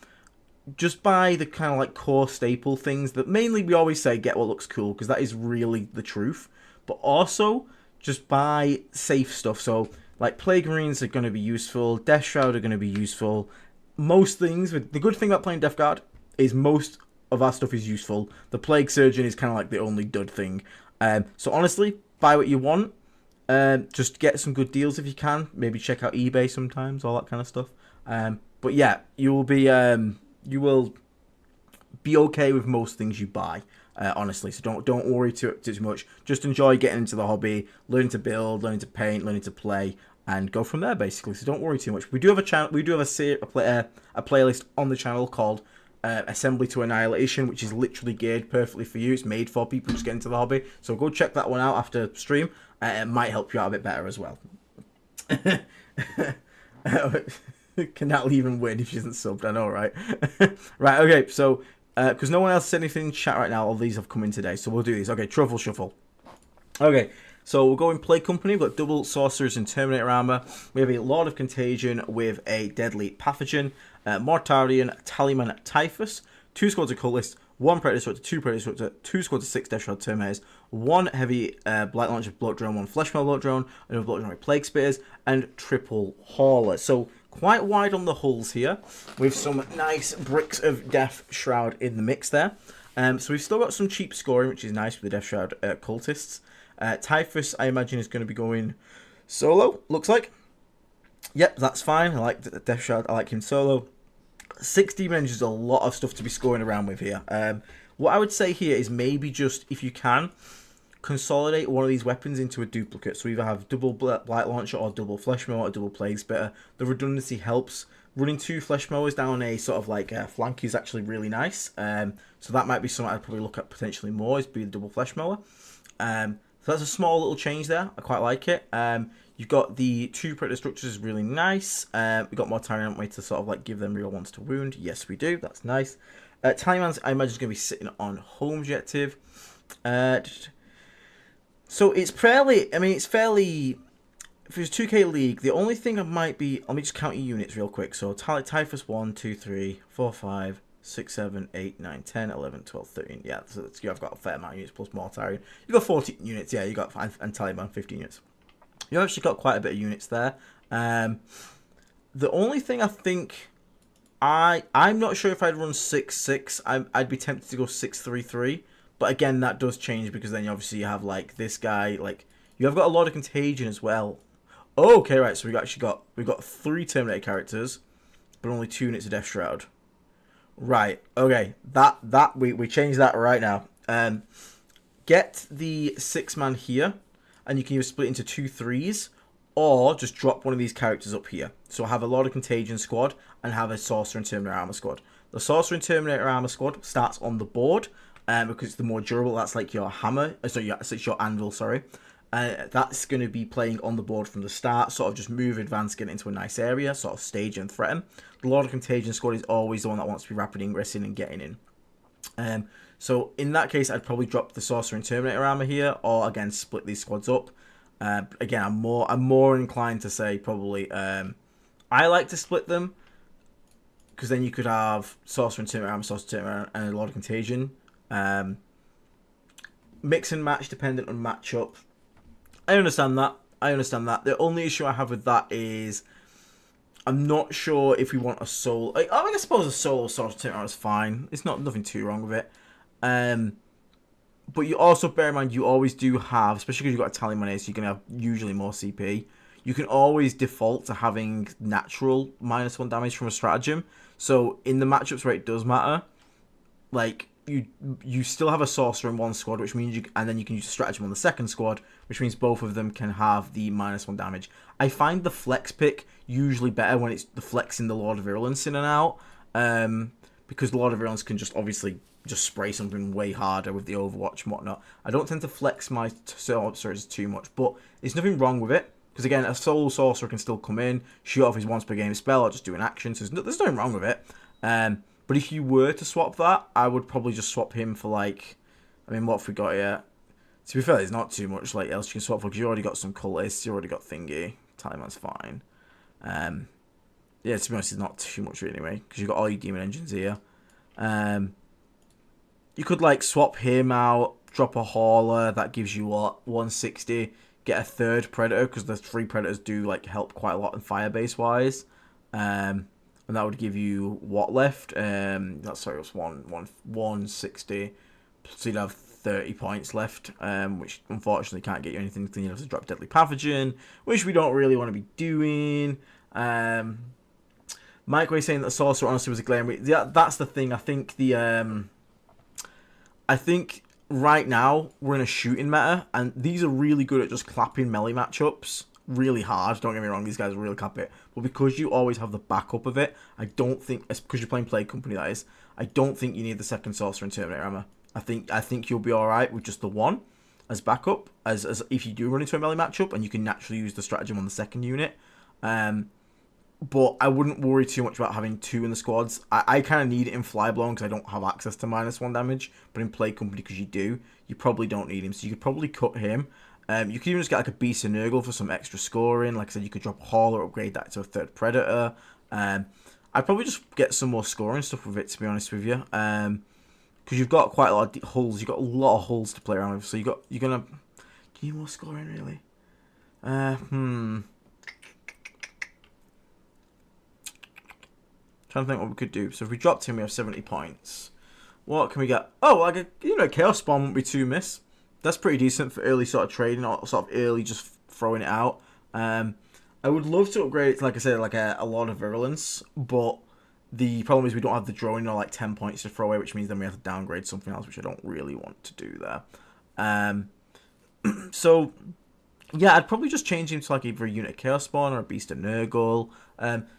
just buy the kind of like core staple things that mainly we always say get what looks cool, because that is really the truth. But also just buy safe stuff. So like Plague Marines are going to be useful, Death Shroud are going to be useful. Most things, the good thing about playing Death Guard is most of our stuff is useful. The Plague Surgeon is kind of like the only dud thing. So honestly, buy what you want. Just get some good deals if you can. Maybe check out eBay sometimes, all that kind of stuff. But yeah, you will be okay with most things you buy. Honestly, so don't worry too much. Just enjoy getting into the hobby, learning to build, learning to paint, learning to play, and go from there basically. So don't worry too much. We do have a channel. We do have a playlist on the channel called Assembly to Annihilation, which is literally geared perfectly for you. It's made for people just getting into the hobby. So go check that one out after stream. It might help you out a bit better as well. Can Natalie even win if she isn't subbed? I know, right? Right, okay, so because no one else said anything in chat right now, all these have come in today, so we'll do these. Okay, Truffle Shuffle. Okay, so we'll go in Play Company. We've got double Sorcerers and Terminator armor. We have a Lord of Contagion with a Deadly Pathogen, Mortarian, Tallyman, Typhus, 2 squads of Cultists, 1 Predator Disruptor, 2 Predator Disruptor, 2 squads of 6 Death Shroud Terminators, 1 heavy Blight Launcher Bloat Drone, 1 Fleshmail Bloat Drone, another Bloat Drone with Plague Spitters, and triple Hauler. So quite wide on the hulls here, with some nice bricks of Death Shroud in the mix there. So we've still got some cheap scoring, which is nice with the Death Shroud Cultists. Typhus, I imagine, is going to be going solo, looks like. Yep, that's fine. I like the Death Shroud. I like him solo. 6 Demon Engines is a lot of stuff to be scoring around with here. What I would say here is maybe just, if you can, consolidate one of these weapons into a duplicate. So either have double Blight Launcher or double Flesh Mower or double Plague Spitter. The redundancy helps. Running 2 Flesh Mowers down a sort of like flank is actually really nice. So that might be something I'd probably look at potentially more, is be the double Flesh Mower. So that's a small little change there. I quite like it. You've got the 2 Predator Structures, is really nice. We've got Mortarian, haven't we, to sort of like give them real ones to wound. Yes, we do. That's nice. Tallyman's, I imagine, is going to be sitting on home objective. So it's fairly, I mean, it's fairly, if it's 2K League, the only thing I might be, let me just count your units real quick. So Typhus 1, 2, 3, 4, 5, 6, 7, 8, 9, 10, 11, 12, 13. Yeah, so I've got a fair amount of units plus Mortarian. You've got 14 units, yeah, you got, and Tallyman 15 units. You've actually got quite a bit of units there. The only thing I think, I'm not sure if I'd run 6-6. I'd be tempted to go 6-3-3. But again, that does change because then obviously you have like this guy, like you have got a lot of Contagion as well. Oh, okay, right. So we've got 3 Terminator characters, but only 2 units of Death Shroud. Right. Okay. That we change that right now. Get the 6-man here, and you can either split into 2 3s, or just drop one of these characters up here. So have a Lord of Contagion squad and have a Sorcerer and Terminator armor squad. The Sorcerer and Terminator armor squad starts on the board. Because it's the more durable, that's like your hammer, so it's your anvil, sorry. That's going to be playing on the board from the start, sort of just move, advance, get into a nice area, sort of stage and threaten. The Lord of Contagion squad is always the one that wants to be rapid ingressing and getting in. So in that case, I'd probably drop the Sorcerer and Terminator armor here, or again, split these squads up. Again, I'm more inclined to say probably, I like to split them, because then you could have Sorcerer and Terminator armor, Sorcerer and Terminator, and a Lord of Contagion. Mix and match dependent on matchup. I understand that. The only issue I have with that is I'm not sure if we want a solo. I suppose a solo sort of turn is fine. It's nothing too wrong with it. But you also bear in mind you always do have, especially because you've got a Tallyman here, so you're gonna have usually more CP. You can always default to having natural -1 damage from a stratagem. So in the matchups where it does matter, like you still have a sorcerer in one squad, which means and then you can use a stratagem on the second squad, which means both of them can have the -1 damage. I find the flex pick usually better when it's the flexing the Lord of Virulence in and out, because the Lord of Virulence can just obviously just spray something way harder with the Overwatch and whatnot. I don't tend to flex my sorcerers too much, but there's nothing wrong with it, because again, a solo sorcerer can still come in, shoot off his once per game spell, or just do an action, so there's nothing wrong with it. But if you were to swap that, I would probably just swap him for, like, I mean, what have we got here? To be fair, there's not too much like else you can swap for, because you already got some cultists, you already got thingy. Tallyman's fine. Yeah, to be honest, it's not too much anyway, because you've got all your demon engines here. You could, like, swap him out, drop a hauler, that gives you, what, 160, get a 3rd predator, because the 3 predators do, like, help quite a lot in firebase-wise. And that would give you what left? Sorry, it was 160. So you'd have 30 points left, which unfortunately can't get you anything. Then you'd have to drop Deadly Pathogen, which we don't really want to be doing. Mike Way saying that Sorcerer honestly was a glaring. Yeah, that's the thing. I think I think right now we're in a shooting meta, and these are really good at just clapping melee matchups really hard. Don't get me wrong, these guys really clap it. But because you always have the backup of it, I don't think, because you're playing Plague Company, that is, I don't think you need the second Sorcerer and Terminator Armor. I think you'll be alright with just the one as backup, as if you do run into a melee matchup, and you can naturally use the stratagem on the second unit. But I wouldn't worry too much about having two in the squads. I kind of need it in flyblown because I don't have access to -1 damage. But in Plague Company, because you do, you probably don't need him. So you could probably cut him. You could even just get like a Beast of Nurgle for some extra scoring. Like I said, you could drop a Hauler, upgrade that to a third Predator. I'd probably just get some more scoring stuff with it, to be honest with you. Because you've got quite a lot of hulls. You've got a lot of hulls to play around with. So you're gonna... Do you need more scoring, really? Trying to think what we could do. So if we dropped him, we have 70 points. What can we get? Oh, like a Chaos Spawn wouldn't be too miss. That's pretty decent for early sort of trading, or sort of early just throwing it out. I would love to upgrade it to, like I said, like a lot of virulence, but the problem is we don't have the drone or like 10 points to throw away, which means then we have to downgrade something else, which I don't really want to do there. So yeah, I'd probably just change him to like either a unit Chaos Spawn or a Beast of Nurgle.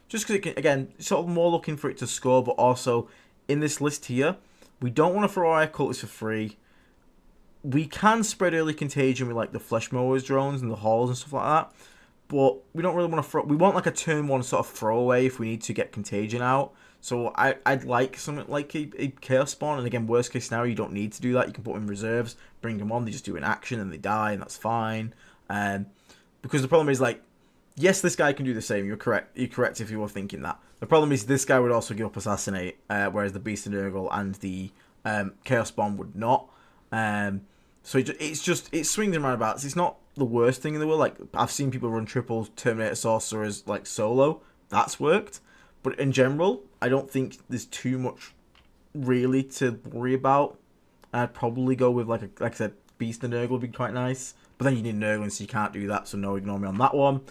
Just because, again, sort of more looking for it to score, but also in this list here, we don't want to throw our cultists for free. We can spread early contagion with like the Flesh Mowers drones and the halls and stuff like that, but we don't really want to throw. We want like a turn one sort of throwaway if we need to get contagion out. So I'd like something like a Chaos Spawn, and again, worst case scenario, you don't need to do that. You can put them in reserves, bring them on, they just do an action and they die, and that's fine. Because the problem is, like, yes, this guy can do the same. You're correct if you were thinking that. The problem is this guy would also give up Assassinate, whereas the Beast of Nurgle and the Chaos Bomb would not. So it swings and roundabouts. It's not the worst thing in the world. Like, I've seen people run triple Terminator Sorcerers like solo. That's worked. But in general, I don't think there's too much really to worry about. I'd probably go with like I said, Beast of Nurgle would be quite nice. But then you need Nurgling, so you can't do that, so no, ignore me on that one.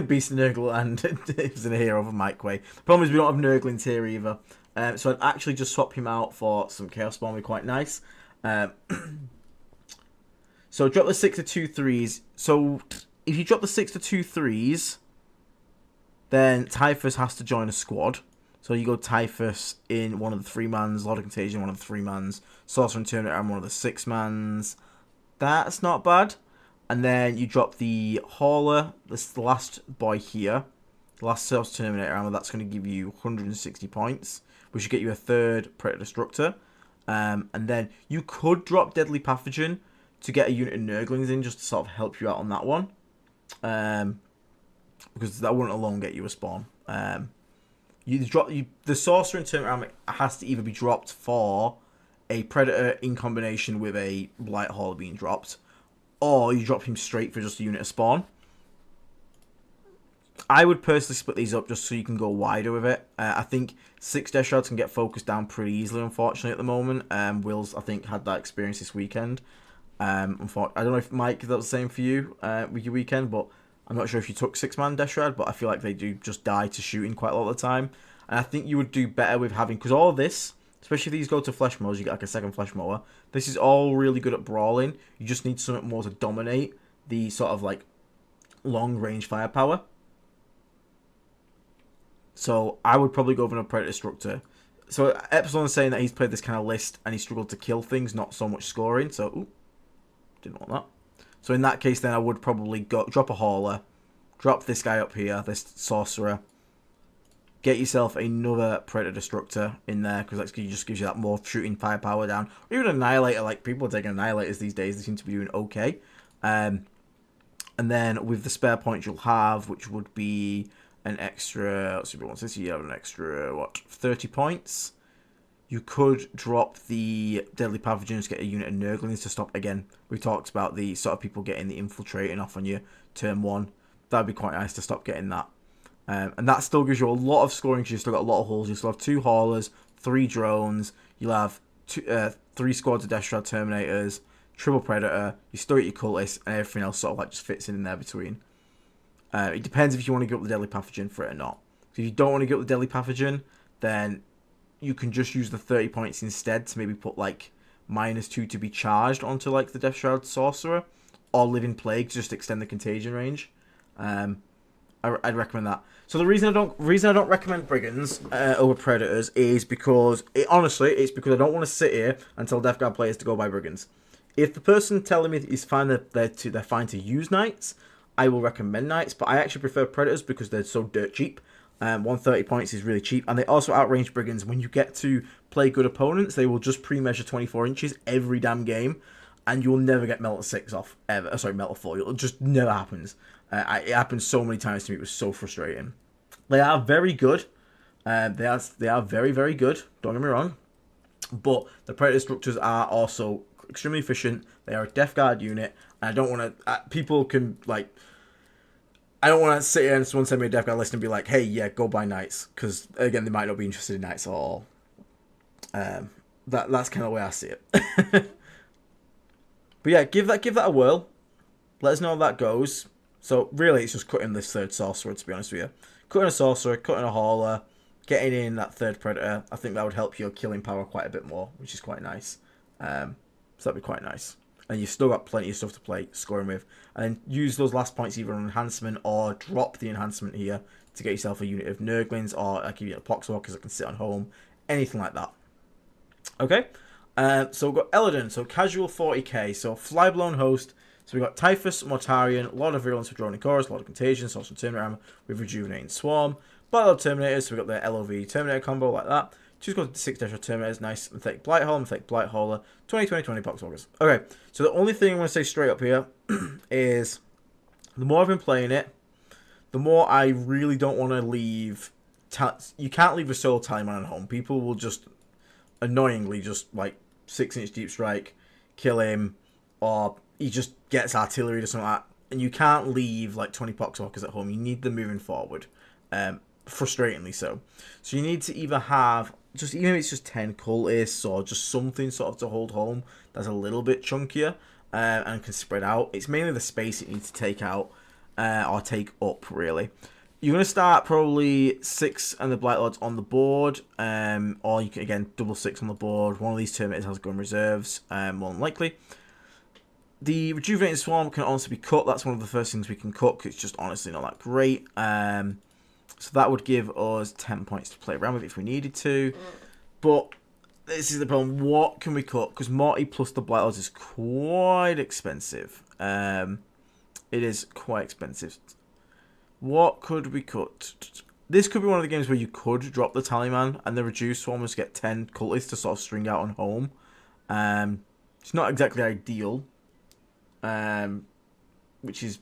Beast of Nurgle and it was in a hero of Mike Way. The problem is we don't have Nurglings here either. So I'd actually just swap him out for some Chaos Spawn, would be quite nice. So drop the 6 to 2 3s. So if you drop the 6 to 2 3s, then Typhus has to join a squad. So you go Typhus in one of the 3-mans, Lord of Contagion one of the 3-mans, Sorcerer and Terminator and one of the 6-mans. That's not bad. And then you drop the Hauler, this is the last boy here, the last Sorcerer Terminator armor, that's going to give you 160 points, which should get you a third Predator Destructor. And then you could drop Deadly Pathogen to get a unit of Nurglings in, just to sort of help you out on that one. Because that wouldn't alone get you a spawn. The Sorcerer and Terminator armor has to either be dropped for a Predator in combination with a Blight Hauler being dropped, or you drop him straight for just a unit of spawn. I would personally split these up just so you can go wider with it. I think 6 Death Shrouds can get focused down pretty easily, unfortunately, at the moment. Will's, I think, had that experience this weekend. I don't know if, Mike, that was the same for you with your weekend, but I'm not sure if you took 6-man Death Shroud, but I feel like they do just die to shooting quite a lot of the time. And I think you would do better with having, because all of this, especially if these go to Flesh Mowers, you get like a second Flesh Mower. This is all really good at brawling. You just need something more to dominate the sort of like long range firepower. So I would probably go for a Predator Destructor. So Ep17 is saying that he's played this kind of list and he struggled to kill things, not so much scoring. So, ooh, didn't want that. So in that case, then I would probably drop a Hauler, drop this guy up here, this Sorcerer, get yourself another Predator Destructor in there, because that just gives you that more shooting firepower down. Or even Annihilator, like people are taking Annihilators these days, they seem to be doing okay. And then with the spare points you'll have, which would be an extra, let's see what wants this, you have an extra, what, 30 points? You could drop the Deadly Pathogens, get a unit of Nurglings to stop. Again, we talked about the sort of people getting the infiltrating off on you turn 1. That'd be quite nice to stop getting that. And that still gives you a lot of scoring because you've still got a lot of hulls. You still have 2 Haulers, 3 drones. You'll have 3 squads of Death Shroud Terminators, triple Predator. You still get your cultists, and everything else sort of like just fits in there between. It depends if you want to go up the deadly pathogen for it or not. So if you don't want to go up the deadly pathogen, then you can just use the 30 points instead to maybe put like -2 to be charged onto like the Death Shroud Sorcerer, or Living Plague to just extend the contagion range. I'd recommend that. So the reason I don't recommend Brigands over Predators is because it's because I don't want to sit here and tell Death Guard players to go buy Brigands. If the person telling me is fine that they're fine to use Knights, I will recommend Knights. But I actually prefer Predators because they're so dirt cheap. 130 points is really cheap, and they also outrange Brigands. When you get to play good opponents, they will just pre-measure 24 inches every damn game, and you'll never get Melt 6 off ever. Sorry, Melt 4. It just never happens. It happened so many times to me. It was so frustrating. They are very good. They are very, very good. Don't get me wrong. But the Predator structures are also extremely efficient. They are a Death Guard unit. And I don't want to... people can, like... I don't want to sit here and someone send me a Death Guard list and be like, hey, yeah, go buy Knights. Because, again, they might not be interested in Knights at all. That's kind of the way I see it. But yeah, give that a whirl. Let us know how that goes. So, really, it's just cutting this third Sorcerer, to be honest with you. Cutting a Sorcerer, cutting a Hauler, getting in that third Predator. I think that would help your killing power quite a bit more, which is quite nice. So that'd be quite nice. And you've still got plenty of stuff to play scoring with. And then use those last points either on enhancement or drop the enhancement here to get yourself a unit of Nurglings or like a Poxwalkers that can sit on home. Anything like that. Okay? So we've got Eladon, so casual 40k, so flyblown host. So we've got Typhus, Mortarian, a lot of virulence for Droning Chorus, a lot of contagion, Sorcerer Terminator armor with Rejuvenating Swarm. Battle Terminators, so we've got the LOV Terminator combo like that. 2 squads with 6 Death Terminators, nice. Mythic Blighthole, Mythic Blighthauler, 20 Poxwalkers. Okay, so the only thing I'm going to say straight up here is the more I've been playing it, the more I really don't want to leave. You can't leave a solo Tallyman at home. People will just annoyingly just like 6-inch deep strike, kill him, or he just gets artillery or something like that. And you can't leave like 20 Poxwalkers at home. You need them moving forward. Frustratingly so. So you need to either have, just even if it's just 10 cultists or just something sort of to hold home that's a little bit chunkier and can spread out. It's mainly the space it needs to take out or take up, really. You're going to start probably 6 and the Blightlords on the board, or you can, again, double 6 on the board. One of these Terminators has gun reserves, more than likely. The Rejuvenating Swarm can honestly be cut. That's one of the first things we can cut, 'cause it's just honestly not that great. So that would give us 10 points to play around with if we needed to. But this is the problem. What can we cut? Because Morty plus the Blightlords is quite expensive. It is quite expensive. What could we cut? This could be one of the games where you could drop the Tallyman and the Reduced Swarmers get 10 cultists to sort of string out on home. It's not exactly ideal. Which is...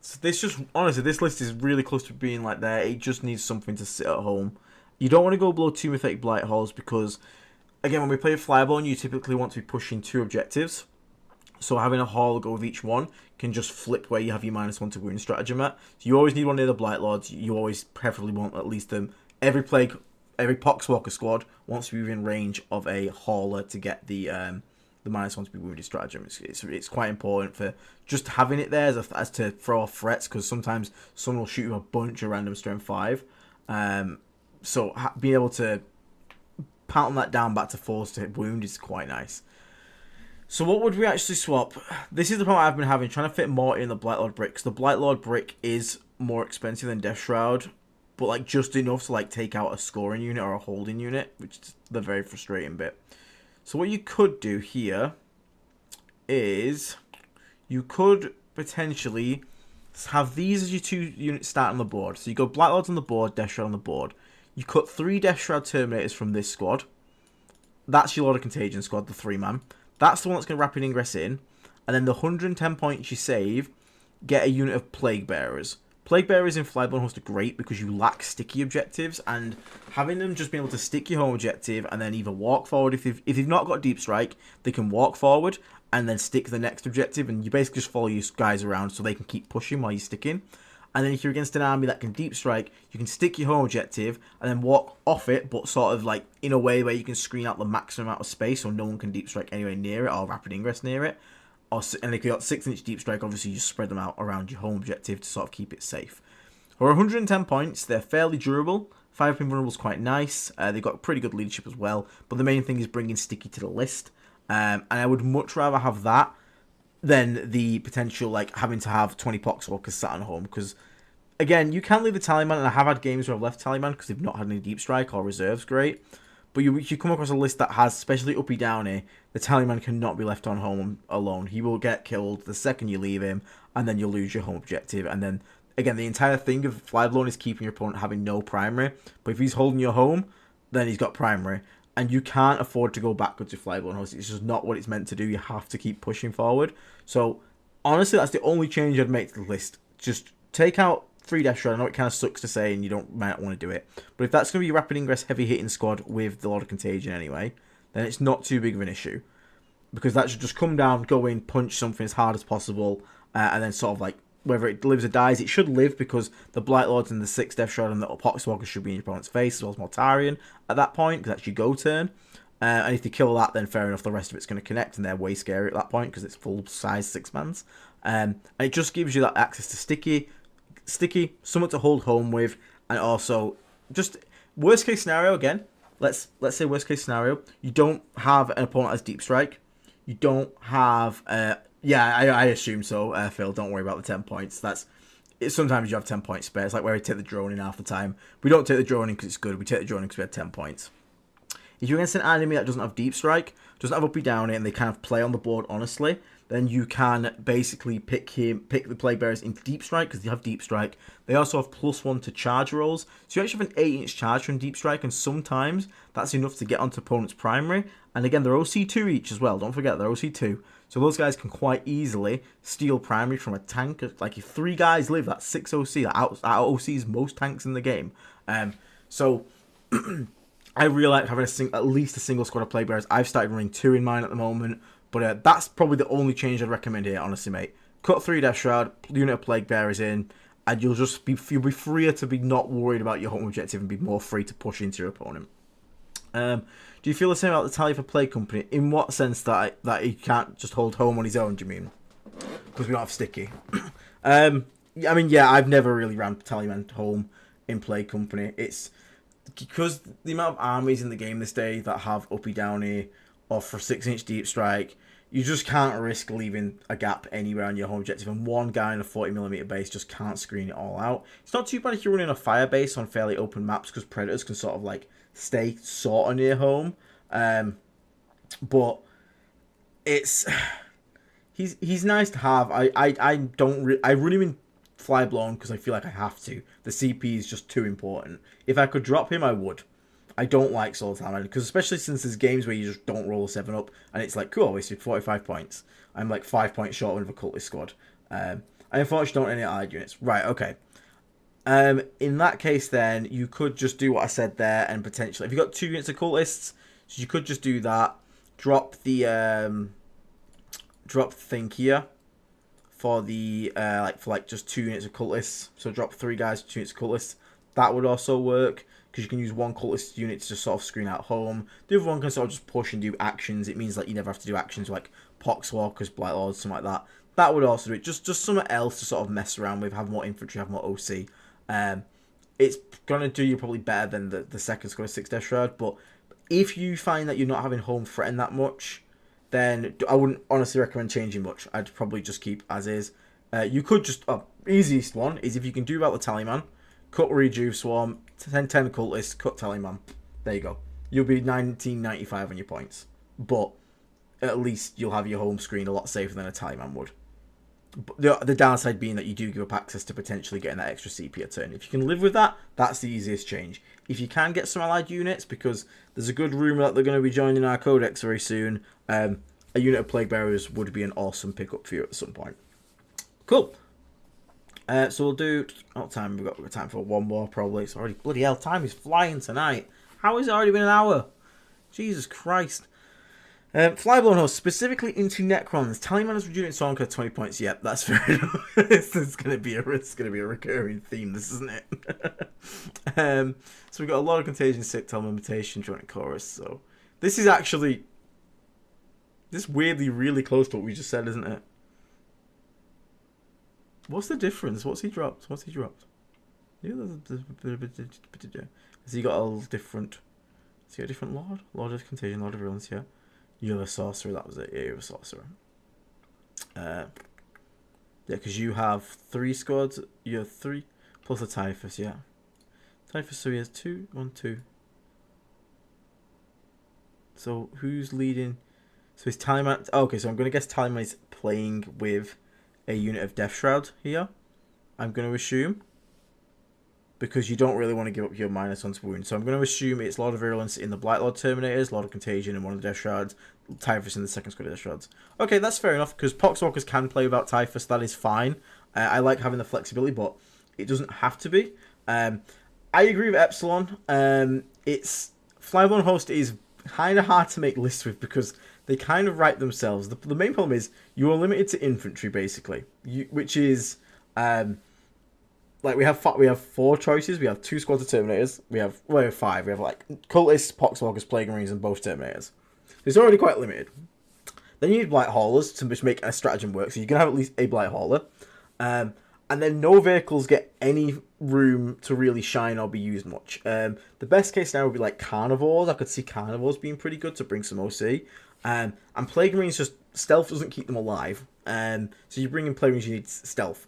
So this just... Honestly, this list is really close to being like there. It just needs something to sit at home. You don't want to go below 2 Mythic Blight Halls because, again, when we play Flyblown, you typically want to be pushing 2 objectives. So having a Hall go with each one can just flip where you have your -1 to wound stratagem at. So you always need one near the Blight Lords. You always preferably want at least them. Every Poxwalker squad wants to be within range of a Hauler to get the -1 to be wounded stratagem. It's quite important for just having it there as to throw off threats, because sometimes someone will shoot you a bunch of random strength 5. So being able to pound that down back to 4s to hit wound is quite nice. So what would we actually swap? This is the problem I've been having, trying to fit more in the Blightlord brick. Because the Blightlord brick is more expensive than Death Shroud, but like just enough to like take out a scoring unit or a holding unit, which is the very frustrating bit. So what you could do here is you could potentially have these as your 2 units start on the board. So you go Blightlords on the board, Death Shroud on the board. You cut 3 Death Shroud Terminators from this squad. That's your Lord of Contagion squad, the 3-man. That's the one that's going to rapid ingress in. And then the 110 points you save, get a unit of Plague Bearers. Plague Bearers in Flyblown Host are great because you lack sticky objectives, and having them just be able to stick your home objective and then either walk forward. If they've not got Deep Strike, they can walk forward and then stick the next objective, and you basically just follow your guys around so they can keep pushing while you're sticking. And then if you're against an army that can Deep Strike, you can stick your home objective and then walk off it, but sort of like in a way where you can screen out the maximum amount of space so no one can Deep Strike anywhere near it or rapid ingress near it. and if you got 6-inch deep strike, obviously you spread them out around your home objective to sort of keep it safe. For 110 points, they're fairly durable. 5-pin vulnerable is quite nice. They've got pretty good leadership as well. But the main thing is bringing Sticky to the list. And I would much rather have that than the potential, like, having to have 20 Poxwalkers sat on home. Because, again, you can leave the Tallyman, and I have had games where I've left Tallyman because they've not had any deep strike or reserves great. But you come across a list that has, especially uppy downy, the Tallyman cannot be left on home alone. He will get killed the second you leave him, and then you'll lose your home objective. And then, again, the entire thing of flyblown is keeping your opponent having no primary. But if he's holding your home, then he's got primary. And you can't afford to go backwards with flyblown. It's just not what it's meant to do. You have to keep pushing forward. So, honestly, that's the only change I'd make to the list. Just take out 3 Death Shroud. I know it kind of sucks to say and you might want to do it. But if that's going to be your rapid ingress heavy hitting squad with the Lord of Contagion anyway, then it's not too big of an issue. Because that should just come down, go in, punch something as hard as possible, and then sort of like, whether it lives or dies, it should live because the Blight Lords and the 6 Death Shroud and the Poxwalkers should be in your opponent's face, as well as Mortarian at that point, because that's your go turn. And if they kill that, then fair enough, the rest of it's going to connect, and they're way scary at that point because it's full size 6-mans. And it just gives you that access to Sticky, something to hold home with, and also just worst case scenario again. Let's say worst case scenario, you don't have an opponent as deep strike. You don't have I assume so, Phil. Don't worry about the 10 points. Sometimes you have 10 points spare. It's like where we take the drone in half the time. We don't take the drone in because it's good. We take the drone in because we had 10 points. If you're against an enemy that doesn't have deep strike, doesn't have uppy downy, and they kind of play on the board honestly, then you can basically pick the Plague Bearers in deep strike because they have deep strike. They also have +1 to charge rolls, so you actually have an 8-inch charge from deep strike, and sometimes that's enough to get onto opponent's primary. And again, they're OC2 each as well. Don't forget they're OC2, so those guys can quite easily steal primary from a tank. Like if 3 guys live, that's 6 OC. That out OCs most tanks in the game. So. I really like having at least a single squad of Plague Bearers. I've started running 2 in mine at the moment, but that's probably the only change I'd recommend here, honestly, mate. Cut 3 Death Shroud, unit of Plague Bearers in, and you'll be freer to be not worried about your home objective and be more free to push into your opponent. Do you feel the same about the tally for Plague Company? In what sense that he can't just hold home on his own, do you mean? Because we don't have Sticky. I mean, yeah, I've never really ran Tallyman home in Plague Company. It's because the amount of armies in the game this day that have uppy downy or for 6-inch deep strike, you just can't risk leaving a gap anywhere on your home objective, and one guy in a 40mm base just can't screen it all out. It's not too bad if you're running a fire base on fairly open maps because predators can sort of like stay sort of near home, but it's he's nice to have. I run him in flyblown because I feel like I have to. The CP is just too important. If I could drop him, I would. I don't like solo Tallyman because especially since there's games where you just don't roll a 7 up and it's like, cool, I wasted 45 points. I'm like 5 points short of a cultist squad. I unfortunately don't any allied units. Right, okay. In that case then, you could just do what I said there and potentially, if you got 2 units of cultists, so you could just do that. Drop the thing here for the just 2 units of cultists. So drop 3 guys, 2 units of cultists. That would also work because you can use 1 cultist unit to just sort of screen out home. The other one can sort of just push and do actions. It means like you never have to do actions like Poxwalkers, Blight Lords, something like that. That would also do it. Just something else to sort of mess around with. Have more infantry, have more OC. It's gonna do you probably better than the second squad of 6 Death Shroud. But if you find that you're not having home threatened that much, then I wouldn't honestly recommend changing much. I'd probably just keep as is. You could just easiest one is if you can do about the Tallyman. Cut Rejuve Swarm, 10 cultists, cut Tallyman. There you go. You'll be 1995 on your points. But at least you'll have your home screen a lot safer than a Tallyman would. But the downside being that you do give up access to potentially getting that extra CP a turn. If you can live with that, that's the easiest change. If you can get some allied units, because there's a good rumour that they're going to be joining our Codex very soon, a unit of Plague Bearers would be an awesome pickup for you at some point. Cool. So we'll do... What time have we got? We've got time for one more, probably. It's already... Bloody hell, time is flying tonight. How has it already been an hour? Jesus Christ. Flyblown host, specifically into Necrons. Tallyman has reduced its Sonka 20 points. Yep, that's fair enough. It's going to be a recurring theme, this, isn't it? So we've got a lot of Contagion, Sick, Tallyman, Mutation, Joint Chorus. So this is actually... This is weirdly really close to what we just said, isn't it? What's the difference? What's he dropped? Has he got a different... Has he got a different lord? Lord of Contagion, Lord of Virulence, yeah. You're a sorcerer, that was it. Yeah, you're a sorcerer. Yeah, because you have 3 squads. You have 3 plus a typhus, yeah. Typhus, so he has 2, 1, 2. So who's leading? So his Tallyman... Oh, okay, so I'm going to guess Tallyman is playing with a unit of Death Shroud here. I'm going to assume. Because you don't really want to give up your -1 to wound. So I'm going to assume it's Lord of Virulence in the Blight Lord Terminators, Lord of Contagion in one of the Death Shrouds, Typhus in the second squad of Death Shrouds. Okay, that's fair enough, because Poxwalkers can play without Typhus, that is fine. I like having the flexibility, but it doesn't have to be. I agree with Epsilon. It's Flyblown Host is kind of hard to make lists with, because they kind of write themselves. The main problem is you are limited to infantry, basically, which is... Like, we have 4 choices. We have 2 squads of Terminators. We have 5. We have, like, Cultists, Poxwalkers, Plague Marines, and both Terminators. It's already quite limited. Then you need Blight Haulers to just make a stratagem work. So you're going to have at least a Blight Hauler. And then no vehicles get any room to really shine or be used much. The best case now would be, like, Carnivores. I could see Carnivores being pretty good to bring some OC. And Plague Marines, just stealth doesn't keep them alive. So you bring in Plague Marines, you need stealth.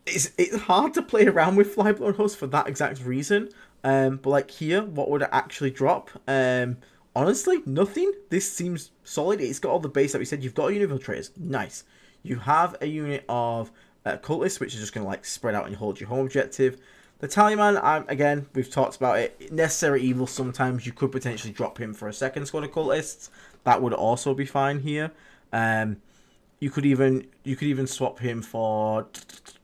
It's hard to play around with Flyblown Host for that exact reason. But like here, what would it actually drop? Honestly, nothing. This seems solid. It's got all the base that we said. You've got a unit of Infiltrators. Nice. You have a unit of Cultists, which is just going to like spread out and hold your home objective. The Tallyman, again, we've talked about it. Necessary evil, sometimes you could potentially drop him for a second squad of Cultists. That would also be fine here. You could even swap him for...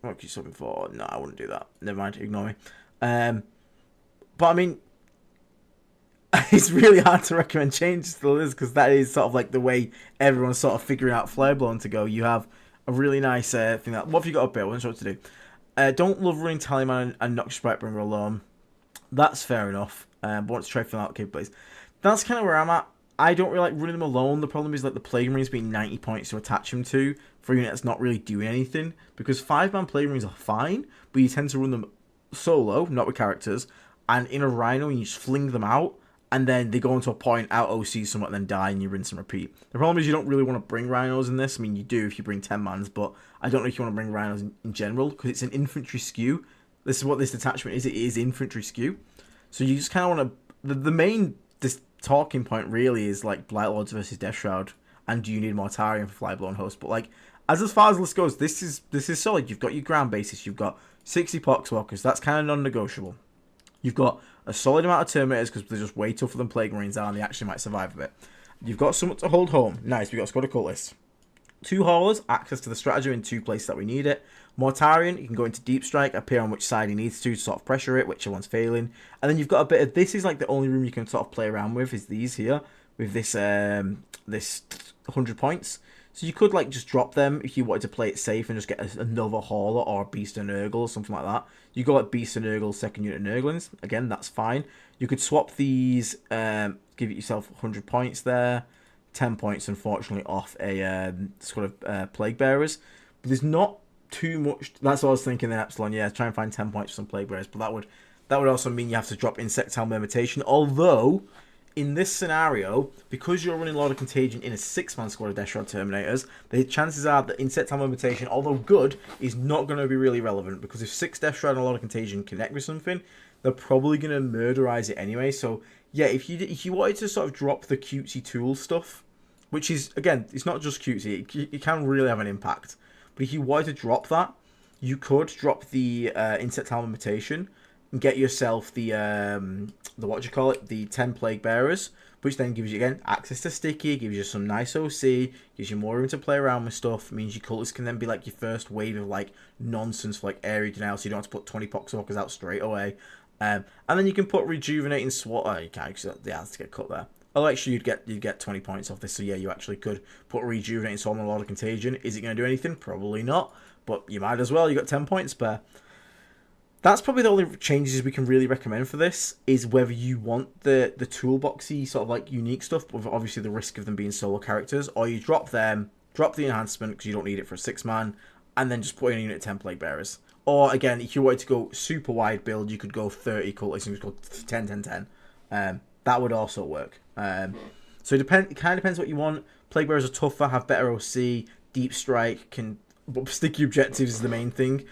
What could you swap him for? No, I wouldn't do that. Never mind, ignore me. But I mean, it's really hard to recommend changes to the list, because that is sort of like the way everyone's sort of figuring out Flyblown to go. You have a really nice thing that... What have you got up here? I wasn't sure what to do. Don't love running Tallyman and Noxious Brightbringer alone. That's fair enough. But want to try filling out capabilities. That's kind of where I'm at. I don't really like running them alone. The problem is like the Plague Marines being 90 points to attach them to for a unit that's not really doing anything. Because 5-man Plague Marines are fine, but you tend to run them solo, not with characters, and in a Rhino you just fling them out, and then they go into a point, out OC somewhat, and then die, and you rinse and repeat. The problem is you don't really want to bring Rhinos in this. I mean, you do if you bring 10-mans, but I don't know if you want to bring Rhinos in general, because it's an infantry skew. This is what this detachment is. It is infantry skew. So you just kind of want to... The main... This talking point really is like Blight Lords versus Death Shroud, and do you need Mortarian for Flyblown Host? But like, as far as the list goes, this is solid. You've got your ground bases, you've got 60 Poxwalkers, that's kind of non-negotiable. You've got a solid amount of Terminators because they're just way tougher than Plague Marines are, and they actually might survive a bit. You've got somewhat to hold home. Nice, we've got a squad of Cultists. 2 Haulers, access to the stratagem in 2 places that we need it. Mortarian, you can go into Deep Strike, appear on which side he needs to sort of pressure it, whichever one's failing. And then you've got a bit of... This is like the only room you can sort of play around with, is these here. With this this 100 points. So you could like just drop them if you wanted to play it safe and just get another Hauler or a Beast and Nurgle or something like that. You go like Beast and Nurgle, second unit Nurglings. Again, that's fine. You could swap these, give yourself 100 points there. 10 points, unfortunately, off a sort of Plague Bearers. But there's not too much. That's what I was thinking in Epsilon. Yeah, try and find 10 points for some Plague Bearers. But that would also mean you have to drop Insectile Limitation. Although, in this scenario, because you're running Lord of Contagion in a 6-man squad of Death Shroud Terminators, the chances are that Insectile Limitation, although good, is not going to be really relevant. Because if 6 Death Shroud and a Lord of Contagion connect with something, they're probably going to murderize it anyway. So, yeah, if you wanted to sort of drop the cutesy tool stuff, which is, again, it's not just cutesy, it can really have an impact. But if you wanted to drop that, you could drop the Insectile Limitation and get yourself the what do you call it, the 10 Plague Bearers, which then gives you, again, access to Sticky, gives you some nice OC, gives you more room to play around with stuff, means your cultists can then be like your first wave of like nonsense for like area denial, so you don't have to put 20 Poxwalkers out straight away. And then you can put Rejuvenating SWAT, oh, you can't, yeah, that's to get cut there. Oh, actually, you'd get 20 points off this, so yeah, you actually could put Rejuvenating SWAT on a Lord of Contagion. Is it going to do anything? Probably not, but you might as well. You got 10 points spare. That's probably the only changes we can really recommend for this, is whether you want the toolboxy sort of like unique stuff, with obviously the risk of them being solo characters, or you drop them, drop the enhancement because you don't need it for a 6-man, and then just put in a unit of 10 plague bearers. Or again, if you wanted to go super wide build, you could go 30 cultists and just go 10, 10, 10. That would also work. So it kind of depends what you want. Plague bearers are tougher, have better OC, deep strike, but sticky objectives is the main thing.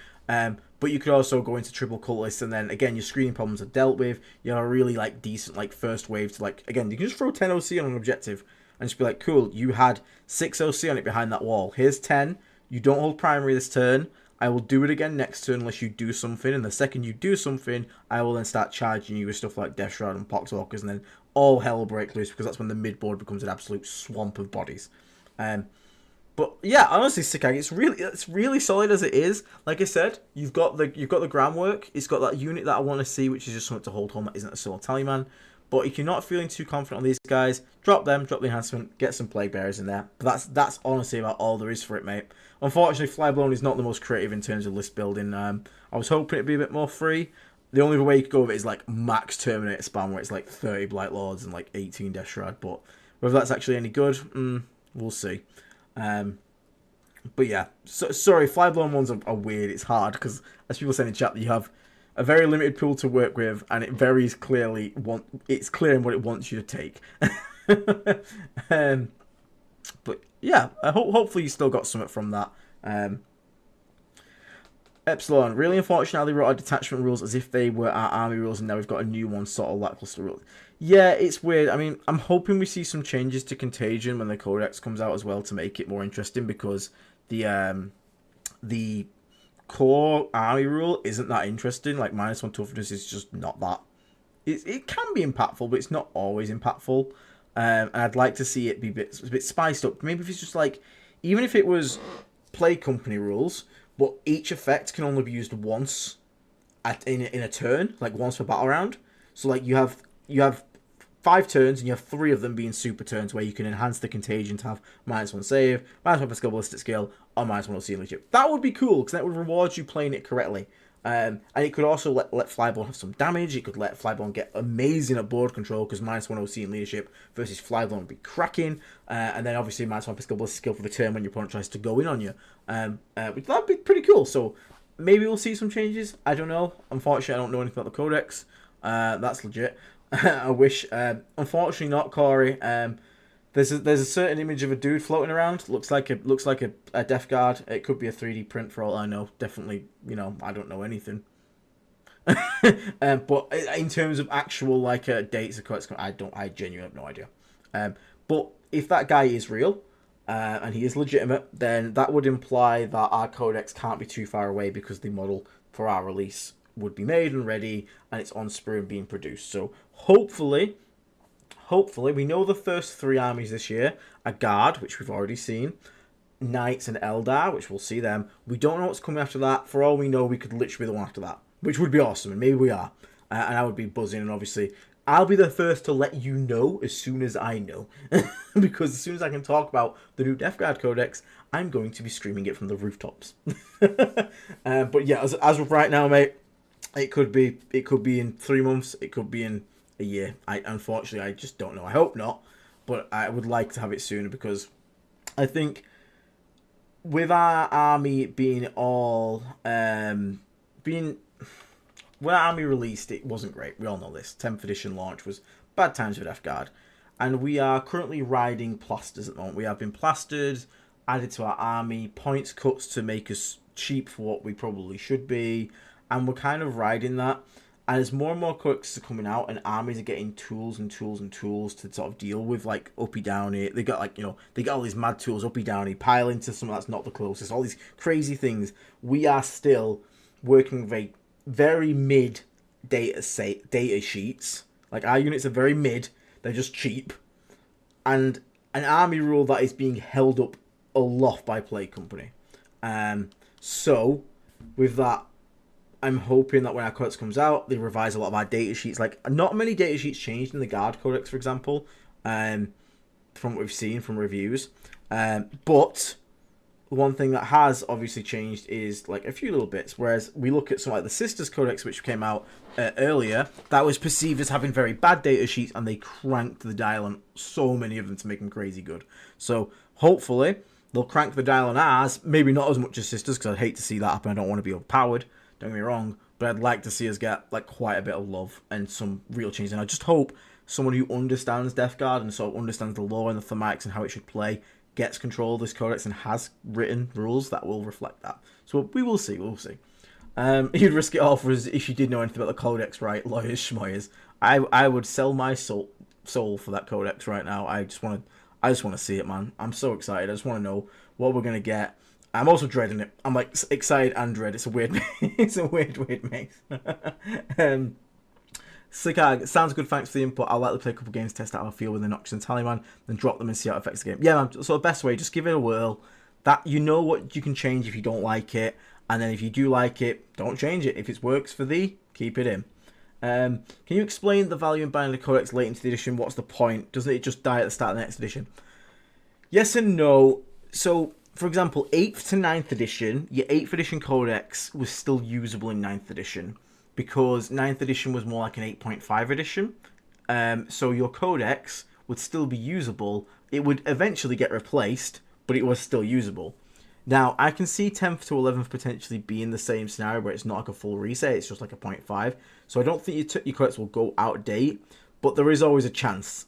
But you could also go into triple cultists, and then again your screening problems are dealt with. You have a really like decent like first wave to like, again, you can just throw 10 OC on an objective and just be like, cool, you had 6 OC on it behind that wall. Here's 10. You don't hold primary this turn. I will do it again next turn unless you do something, and the second you do something, I will then start charging you with stuff like Death Shroud and Poxwalkers, and then all hell will break loose, because that's when the mid board becomes an absolute swamp of bodies. But yeah, honestly, Sickag, it's really solid as it is. Like I said, you've got the groundwork. It's got that unit that I want to see, which is just something to hold home that isn't a solo tallyman. But if you're not feeling too confident on these guys, drop them, drop the enhancement, get some plague bearers in there. But that's honestly about all there is for it, mate. Unfortunately, flyblown is not the most creative in terms of list building. I was hoping it'd be a bit more free. The only way you could go with it is like max Terminator spam, where it's like 30 Blight Lords and like 18 Death Shroud. But whether that's actually any good, we'll see. But yeah, sorry, flyblown ones are weird. It's hard because, as people say in chat, you have a very limited pool to work with, and it varies clearly. It's clear in what it wants you to take. But yeah, hopefully you still got something from that. Epsilon, really unfortunate how they wrote our detachment rules as if they were our army rules, and now we've got a new one, sort of lackluster rules. Yeah, it's weird. I mean, I'm hoping we see some changes to Contagion when the Codex comes out as well to make it more interesting, because the core army rule isn't that interesting. Like, -1 toughness is just not that. It can be impactful, but it's not always impactful. And I'd like to see it be a bit spiced up. Maybe if it's just like, even if it was Plague Company rules, but each effect can only be used once in a turn, like once per battle round. So like you have 5 turns, and you have 3 of them being super turns, where you can enhance the Contagion to have -1 save, -1 per skill ballistic skill, or -1 OC leadership. That would be cool, because that would reward you playing it correctly. And it could also let flyblown have some damage. It could let flyblown get amazing at board control, because -1 OC in leadership versus flyblown would be cracking. And then obviously -1 per skill ballistic skill for the turn when your opponent tries to go in on you. Which that'd be pretty cool. So maybe we'll see some changes. I don't know. Unfortunately, I don't know anything about the Codex. That's legit. I wish. Unfortunately, not Corey. There's a certain image of a dude floating around. Looks like a Death Guard. It could be a 3D print for all I know. Definitely, I don't know anything. But in terms of actual like dates, of course, I genuinely have no idea. But if that guy is real, and he is legitimate, then that would imply that our Codex can't be too far away, because the model for our release would be made and ready, and it's on sprue and being produced. So hopefully, we know the first 3 armies this year are Guard, which we've already seen, Knights and Eldar, which we'll see them. We don't know what's coming after that. For all we know, we could literally be the one after that, which would be awesome, and maybe we are. And I would be buzzing, and obviously I'll be the first to let you know as soon as I know. Because as soon as I can talk about the new Death Guard Codex, I'm going to be screaming it from the rooftops. But yeah, as of right now, mate, it could be in 3 months, it could be in a year. Unfortunately, I just don't know. I hope not, but I would like to have it sooner, because I think with our army being all when our army released, it wasn't great. We all know this. 10th edition launch was bad times for Death Guard, and we are currently riding plasters at the moment. We have been plastered, added to our army, points cuts to make us cheap for what we probably should be, and we're kind of riding that. And as more and more codex are coming out, and armies are getting tools and tools and tools to sort of deal with, like uppy downy, they got like, they got all these mad tools, uppy downy, pile into something that's not the closest, all these crazy things. We are still working with a very mid data sheets. Like, our units are very mid, they're just cheap, and an army rule that is being held up aloft by Plague Company. So with that, I'm hoping that when our codex comes out, they revise a lot of our data sheets. Like, not many data sheets changed in the Guard Codex, for example, from what we've seen from reviews. But The one thing that has obviously changed is like a few little bits. Whereas we look at something like the Sisters Codex, which came out earlier, that was perceived as having very bad data sheets, and they cranked the dial on so many of them to make them crazy good. So hopefully they'll crank the dial on ours, maybe not as much as Sisters, because I'd hate to see that happen. I don't want to be overpowered, don't get me wrong, but I'd like to see us get like quite a bit of love and some real change. And I just hope someone who understands Death Guard and sort of understands the lore and the thematics and how it should play gets control of this codex and has written rules that will reflect that. So we will see, we'll see. You'd risk it all for us if you did know anything about the codex, right? Lawyers, schmoyers. I would sell my soul for that codex right now. I just want to see it, man. I'm so excited. I just want to know what we're gonna get. I'm also dreading it. I'm like excited and dread. It's a weird, it's a weird mix. Slickag, sounds good. Thanks for the input. I'll likely play a couple games, test out how I feel with the Noxian Taliman, then drop them and see how it affects the game. Yeah, man. So the best way, just give it a whirl. That you know what you can change if you don't like it, and then if you do like it, don't change it. If it works for thee, keep it in. Can you explain the value in buying the codex late into the edition? What's the point? Doesn't it just die at the start of the next edition? Yes and no. So, for example, 8th to 9th edition, your 8th edition codex was still usable in 9th edition, because 9th edition was more like an 8.5 edition. So your codex would still be usable. It would eventually get replaced, but it was still usable. Now, I can see 10th to 11th potentially being the same scenario where it's not like a full reset, it's just like a 0.5. So I don't think your codex will go out of date, but there is always a chance.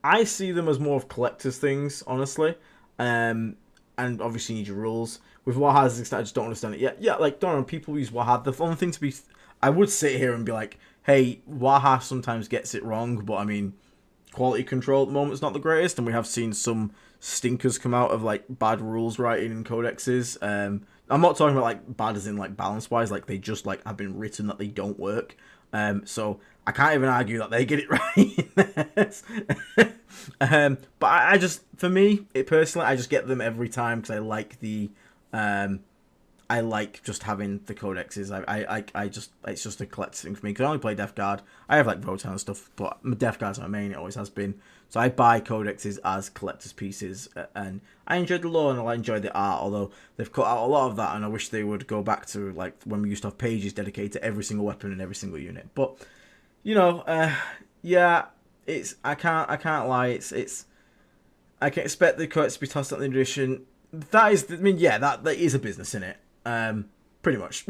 I see them as more of collector's things, honestly. And obviously you need your rules. With Wahaz, I just don't understand it. Yeah, like, don't know, people use Wahaz. The only thing to be... I would sit here and be like, hey, Wahaz sometimes gets it wrong, but I mean, quality control at the moment is not the greatest, and we have seen some stinkers come out of, like, bad rules writing in codexes. I'm not talking about, like, bad as in, like, balance-wise. Like, they just, like, have been written that they don't work. So I can't even argue that they get it right. But I just, for me, personally, I just get them every time because I like the, I like just having the codexes. I just, it's just a collector's thing for me because I only play Death Guard. I have like Votan and stuff, but Death Guard's my main. It always has been. So I buy codexes as collector's pieces, and I enjoy the lore and I enjoy the art. Although they've cut out a lot of that, and I wish they would go back to like when we used to have pages dedicated to every single weapon and every single unit. But you know, yeah, it's I can't lie. It's I can expect the codex to be tossed out in the edition. That is, I mean, yeah, that is a business in it. Pretty much.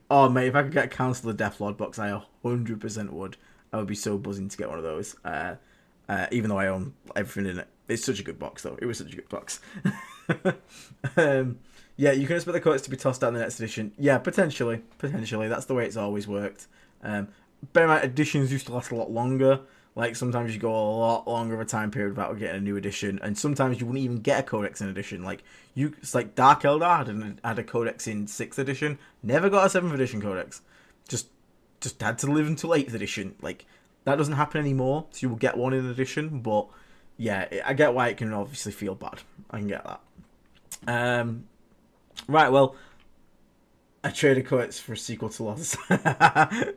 Oh mate, if I could get a Council of Death Lord box, I 100% would. I would be so buzzing to get one of those. Even though I own everything in it. It's such a good box though. It was such a good box. Yeah, you can expect the codex to be tossed out in the next edition. Yeah, potentially. That's the way it's always worked. Bear in mind, editions used to last a lot longer. Like, sometimes you go a lot longer of a time period without getting a new edition, and sometimes you wouldn't even get a codex in edition. Like, it's like Dark Eldar had a codex in 6th edition, never got a 7th edition codex. Just had to live until 8th edition. Like, that doesn't happen anymore, so you will get one in edition, but yeah, I get why it can obviously feel bad. I can get that. Right, well, I traded codex for a sequel to Lost.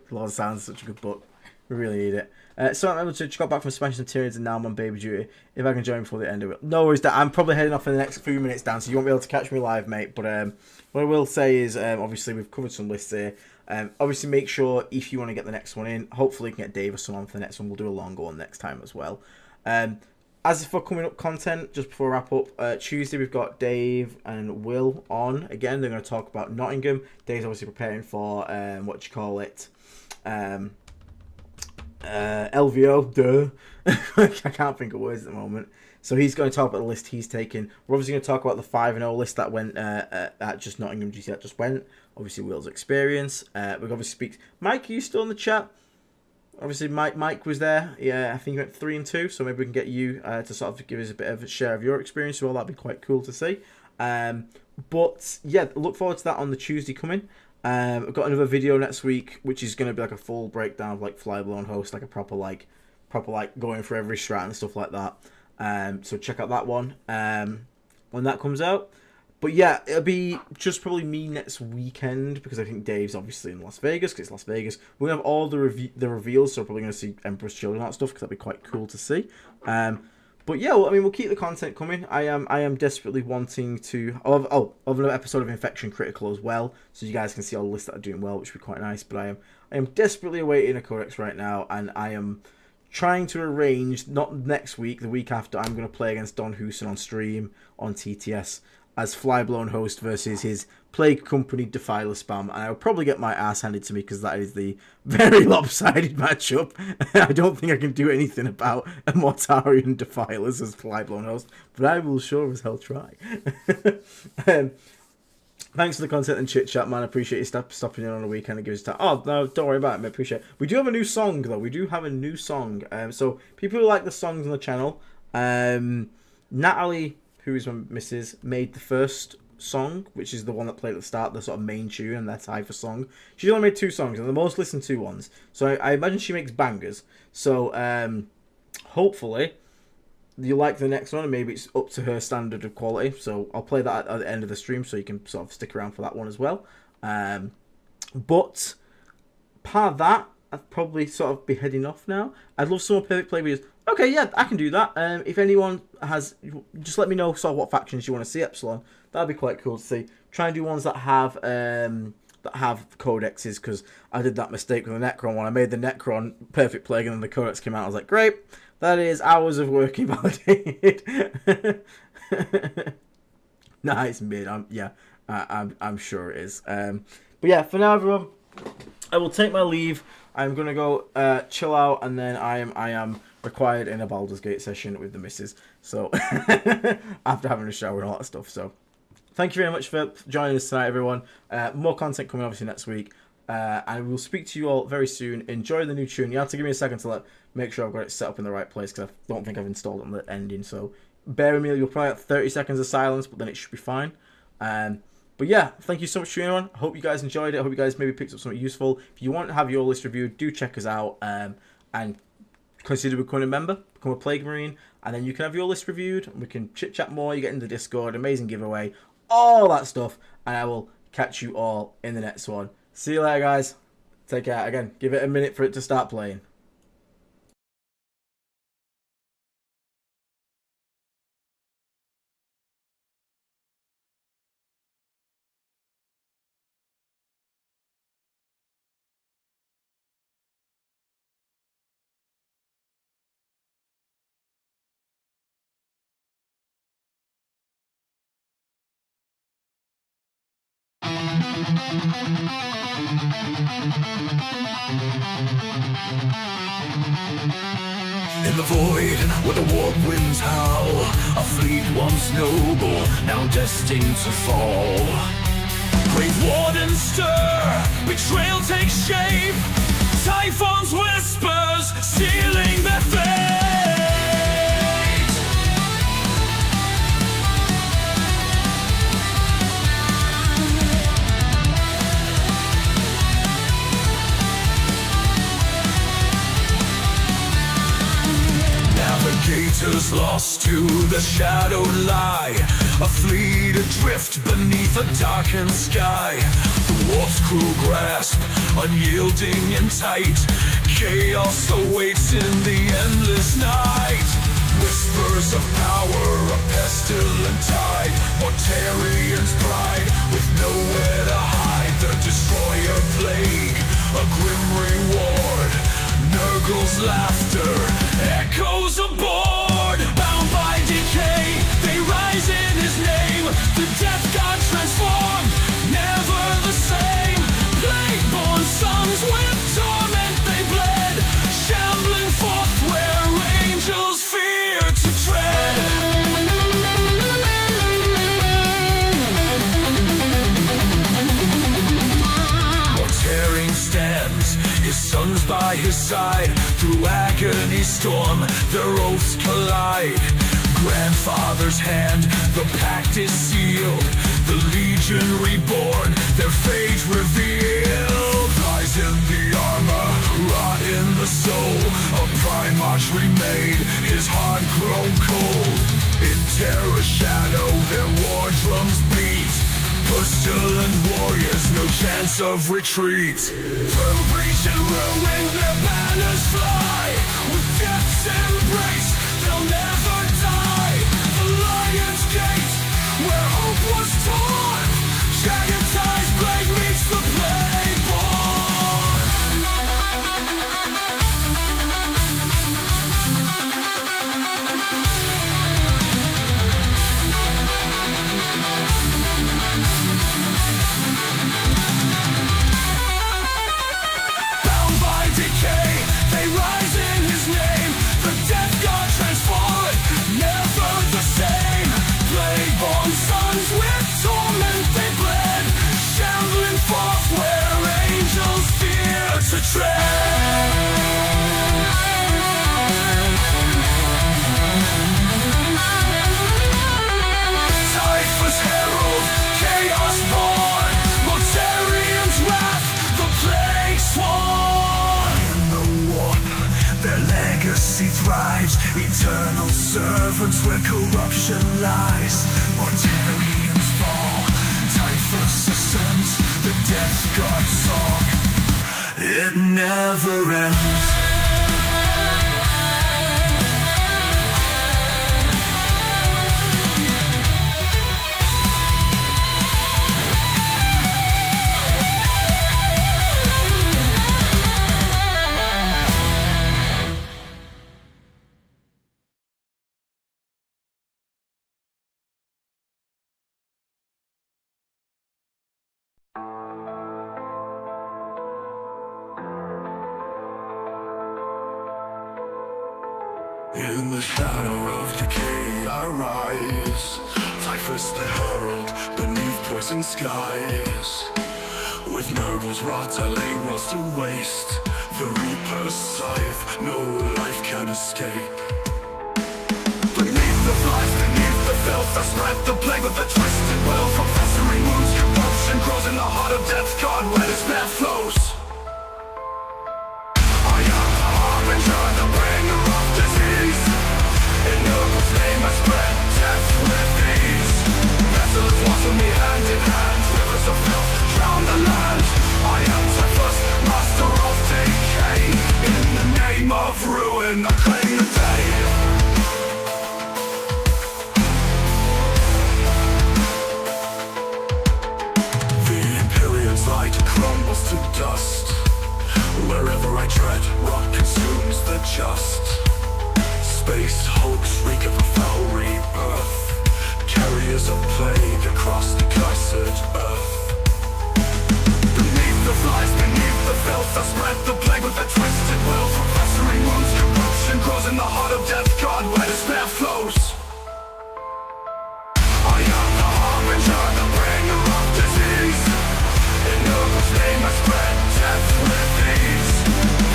Lost sounds such a good book. We really need it. So I'm able to got back from smashing some Tyrians and now I'm on baby duty. If I can join before the end of it. No worries, Dan. I'm probably heading off in the next few minutes, Dan, so you won't be able to catch me live, mate. But what I will say is, obviously, we've covered some lists here. Obviously, make sure if you want to get the next one in, hopefully you can get Dave or someone for the next one. We'll do a longer one next time as well. As for coming up content, just before I wrap up, Tuesday we've got Dave and Will on. Again, they're going to talk about Nottingham. Dave's obviously preparing for, LVO, duh. I can't think of words at the moment. So he's going to talk about the list he's taken. We're obviously going to talk about the 5-0 list that went at just Nottingham GC that just went. Obviously, Will's experience. We've obviously speak. Mike, are you still in the chat? Obviously, Mike was there. Yeah, I think he went 3-2. So maybe we can get you to sort of give us a bit of a share of your experience as well. That'd be quite cool to see. But yeah, look forward to that on the Tuesday coming. I've got another video next week, which is going to be like a full breakdown of like flyblown host, like a proper going for every strat and stuff like that. So check out that one when that comes out. But yeah, it'll be just probably me next weekend because I think Dave's obviously in Las Vegas because it's Las Vegas. We'll have all the reveals, so we're probably going to see Emperor's Children and that stuff because that'd be quite cool to see. But But yeah, well, I mean, we'll keep the content coming. I am desperately wanting to... of another episode of Infection Critical as well, so you guys can see all the lists that are doing well, which would be quite nice. But I am desperately awaiting a Codex right now, and I am trying to arrange, not next week, the week after, I'm going to play against Don Hooson on stream on TTS as flyblown host versus his Plague Company Defiler spam, and I'll probably get my ass handed to me because that is the very lopsided matchup. I don't think I can do anything about a Mortarian Defilers as flyblown host, but I will sure as hell try. Thanks for the content and chit chat, man. I appreciate you stopping in on the weekend and giving us time. Oh, no, don't worry about it, I appreciate it. We do have a new song, though. We do have a new song. So, people who like the songs on the channel, Natalie, who is my missus, made the first song, which is the one that played at the start, the sort of main tune, and that's high for song. She's only made 2 songs, and the most listened to ones. So, I imagine she makes bangers. So, hopefully you like the next one, and maybe it's up to her standard of quality. So I'll play that at the end of the stream, so you can sort of stick around for that one as well. But part of that, I'd probably sort of be heading off now. I'd love some more Perfect Play videos. Okay, yeah, I can do that. If anyone has, just let me know sort of what factions you want to see, Epsilon. That'd be quite cool to see. Try and do ones that have codexes, because I did that mistake with the Necron one. I made the Necron Perfect Plague, and then the codex came out. I was like, great. That is hours of work invalidated. Nah, it's mid. I'm sure it is. But yeah, for now, everyone, I will take my leave. I'm gonna go chill out, and then I am required in a Baldur's Gate session with the missus. So after having a shower and all that stuff. So thank you very much for joining us tonight, everyone. More content coming obviously next week. And we'll speak to you all very soon. Enjoy the new tune. You have to give me a second to make sure I've got it set up in the right place, because I don't think I've installed it on the ending. So bear with me. You'll probably have 30 seconds of silence, but then it should be fine. But yeah, thank you so much for tuning on. I hope you guys enjoyed it. I hope you guys maybe picked up something useful. If you want to have your list reviewed, do check us out and consider becoming a member, become a Plague Marine, and then you can have your list reviewed. We can chit chat more. You get into the Discord, amazing giveaway, all that stuff. And I will catch you all in the next one. See you later, guys. Take care. Again, give it a minute for it to start playing. In the void, where the warp winds howl, a fleet once noble, now destined to fall. Grave wardens stir, betrayal takes shape, Typhon's whispers, sealing their fate. Navigators lost to the shadowed lie, a fleet adrift beneath a darkened sky. The warp's cruel grasp, unyielding and tight, chaos awaits in the endless night. Whispers of power, a pestilent tide, mortarian's pride, with nowhere to hide. The destroyer plague, a grim reward, Nurgle's laughter echoes aboard. Bound by decay, they rise in his name. The death god transformed, never the same. Plague-born sons with torment they bled, shambling forth where angels fear to tread. Mortarian stands, his sons by his side. Through agony storm, their oaths collide. Grandfather's hand, the pact is sealed. The legion reborn, their fate revealed. Lies in the armor, rot in the soul. A Primarch remade, his heart grown cold. In terror shadow, their war drums beat. Pestilent warriors, no chance of retreat. Through breach and ruin, their banners fly. With death's embrace, they'll never die. eternal servants where corruption lies. Mortarians fall, Typhus ascends, the death god song, it never ends. In the shadow of decay I rise, Typhus the herald, beneath poisoned skies. With nobles rot I lay worlds to waste, the reaper's scythe, no life can escape. Beneath the flies, beneath the filth, I spread the plague with a twisted will. From festering wounds, corruption grows in the heart of death, God, where despair flows. I am the harbinger, the bringer of disease. In Noble's name I spread death with ease. Vessels wash with me hand in hand, rivers of filth drown the land. I am Typhus, master of decay. In the name of ruin I claim the day. Crumbles to dust. Wherever I tread, rot consumes the just. Space hulks reek of a foul rebirth, carriers of plague across the cursed earth. Beneath the flies, beneath the filth, I spread the plague with a twisted will. From festering wounds, corruption grows in the heart of death, God, where despair flows. I am the harbinger, the bringer of disease. In Noble's name I spread death with ease.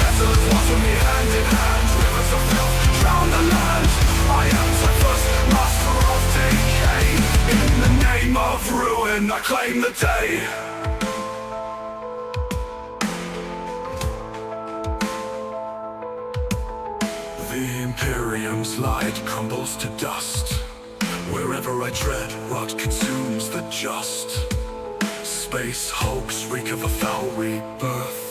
Vessels wash with me hand in hand, rivers of filth drown the land. I am Typhus, master of decay. In the name of ruin I claim the day. The Imperium's light crumbles to dust. Wherever I tread, rot consumes the just. Space hulks reek of a foul rebirth,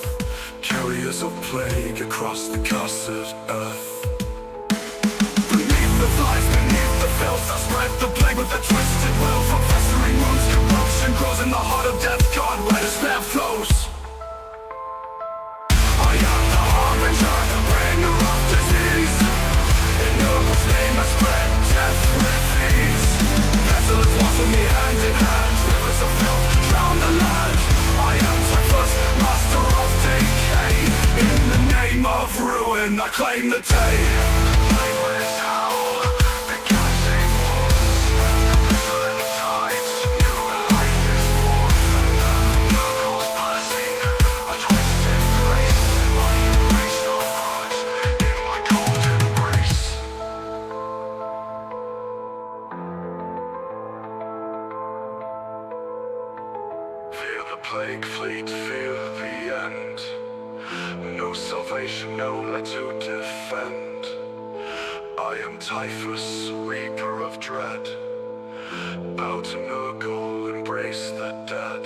carriers of plague across the cursed earth. Beneath the flies, beneath the filth, I spread the plague with a twisted will. From festering wounds, corruption grows in the heart of death, God, where despair flows. I am the harbinger, the bringer of disease. In Noble's name I spread death with ease. Vessels wash with me hand in hand, rivers of filth drown the land. I am Typhus, master of decay. In the name of ruin I claim the day. Blameless howl, the gassing walls, the pestilent tides, new life is born. Miracles blessing, a twisted grace. My embrace no frogs, in my cold embrace. Fear the plague fleet, fear the end. No salvation, no let to defend. I am Typhus, reaper of dread. Bow to Nurgle, embrace the dead.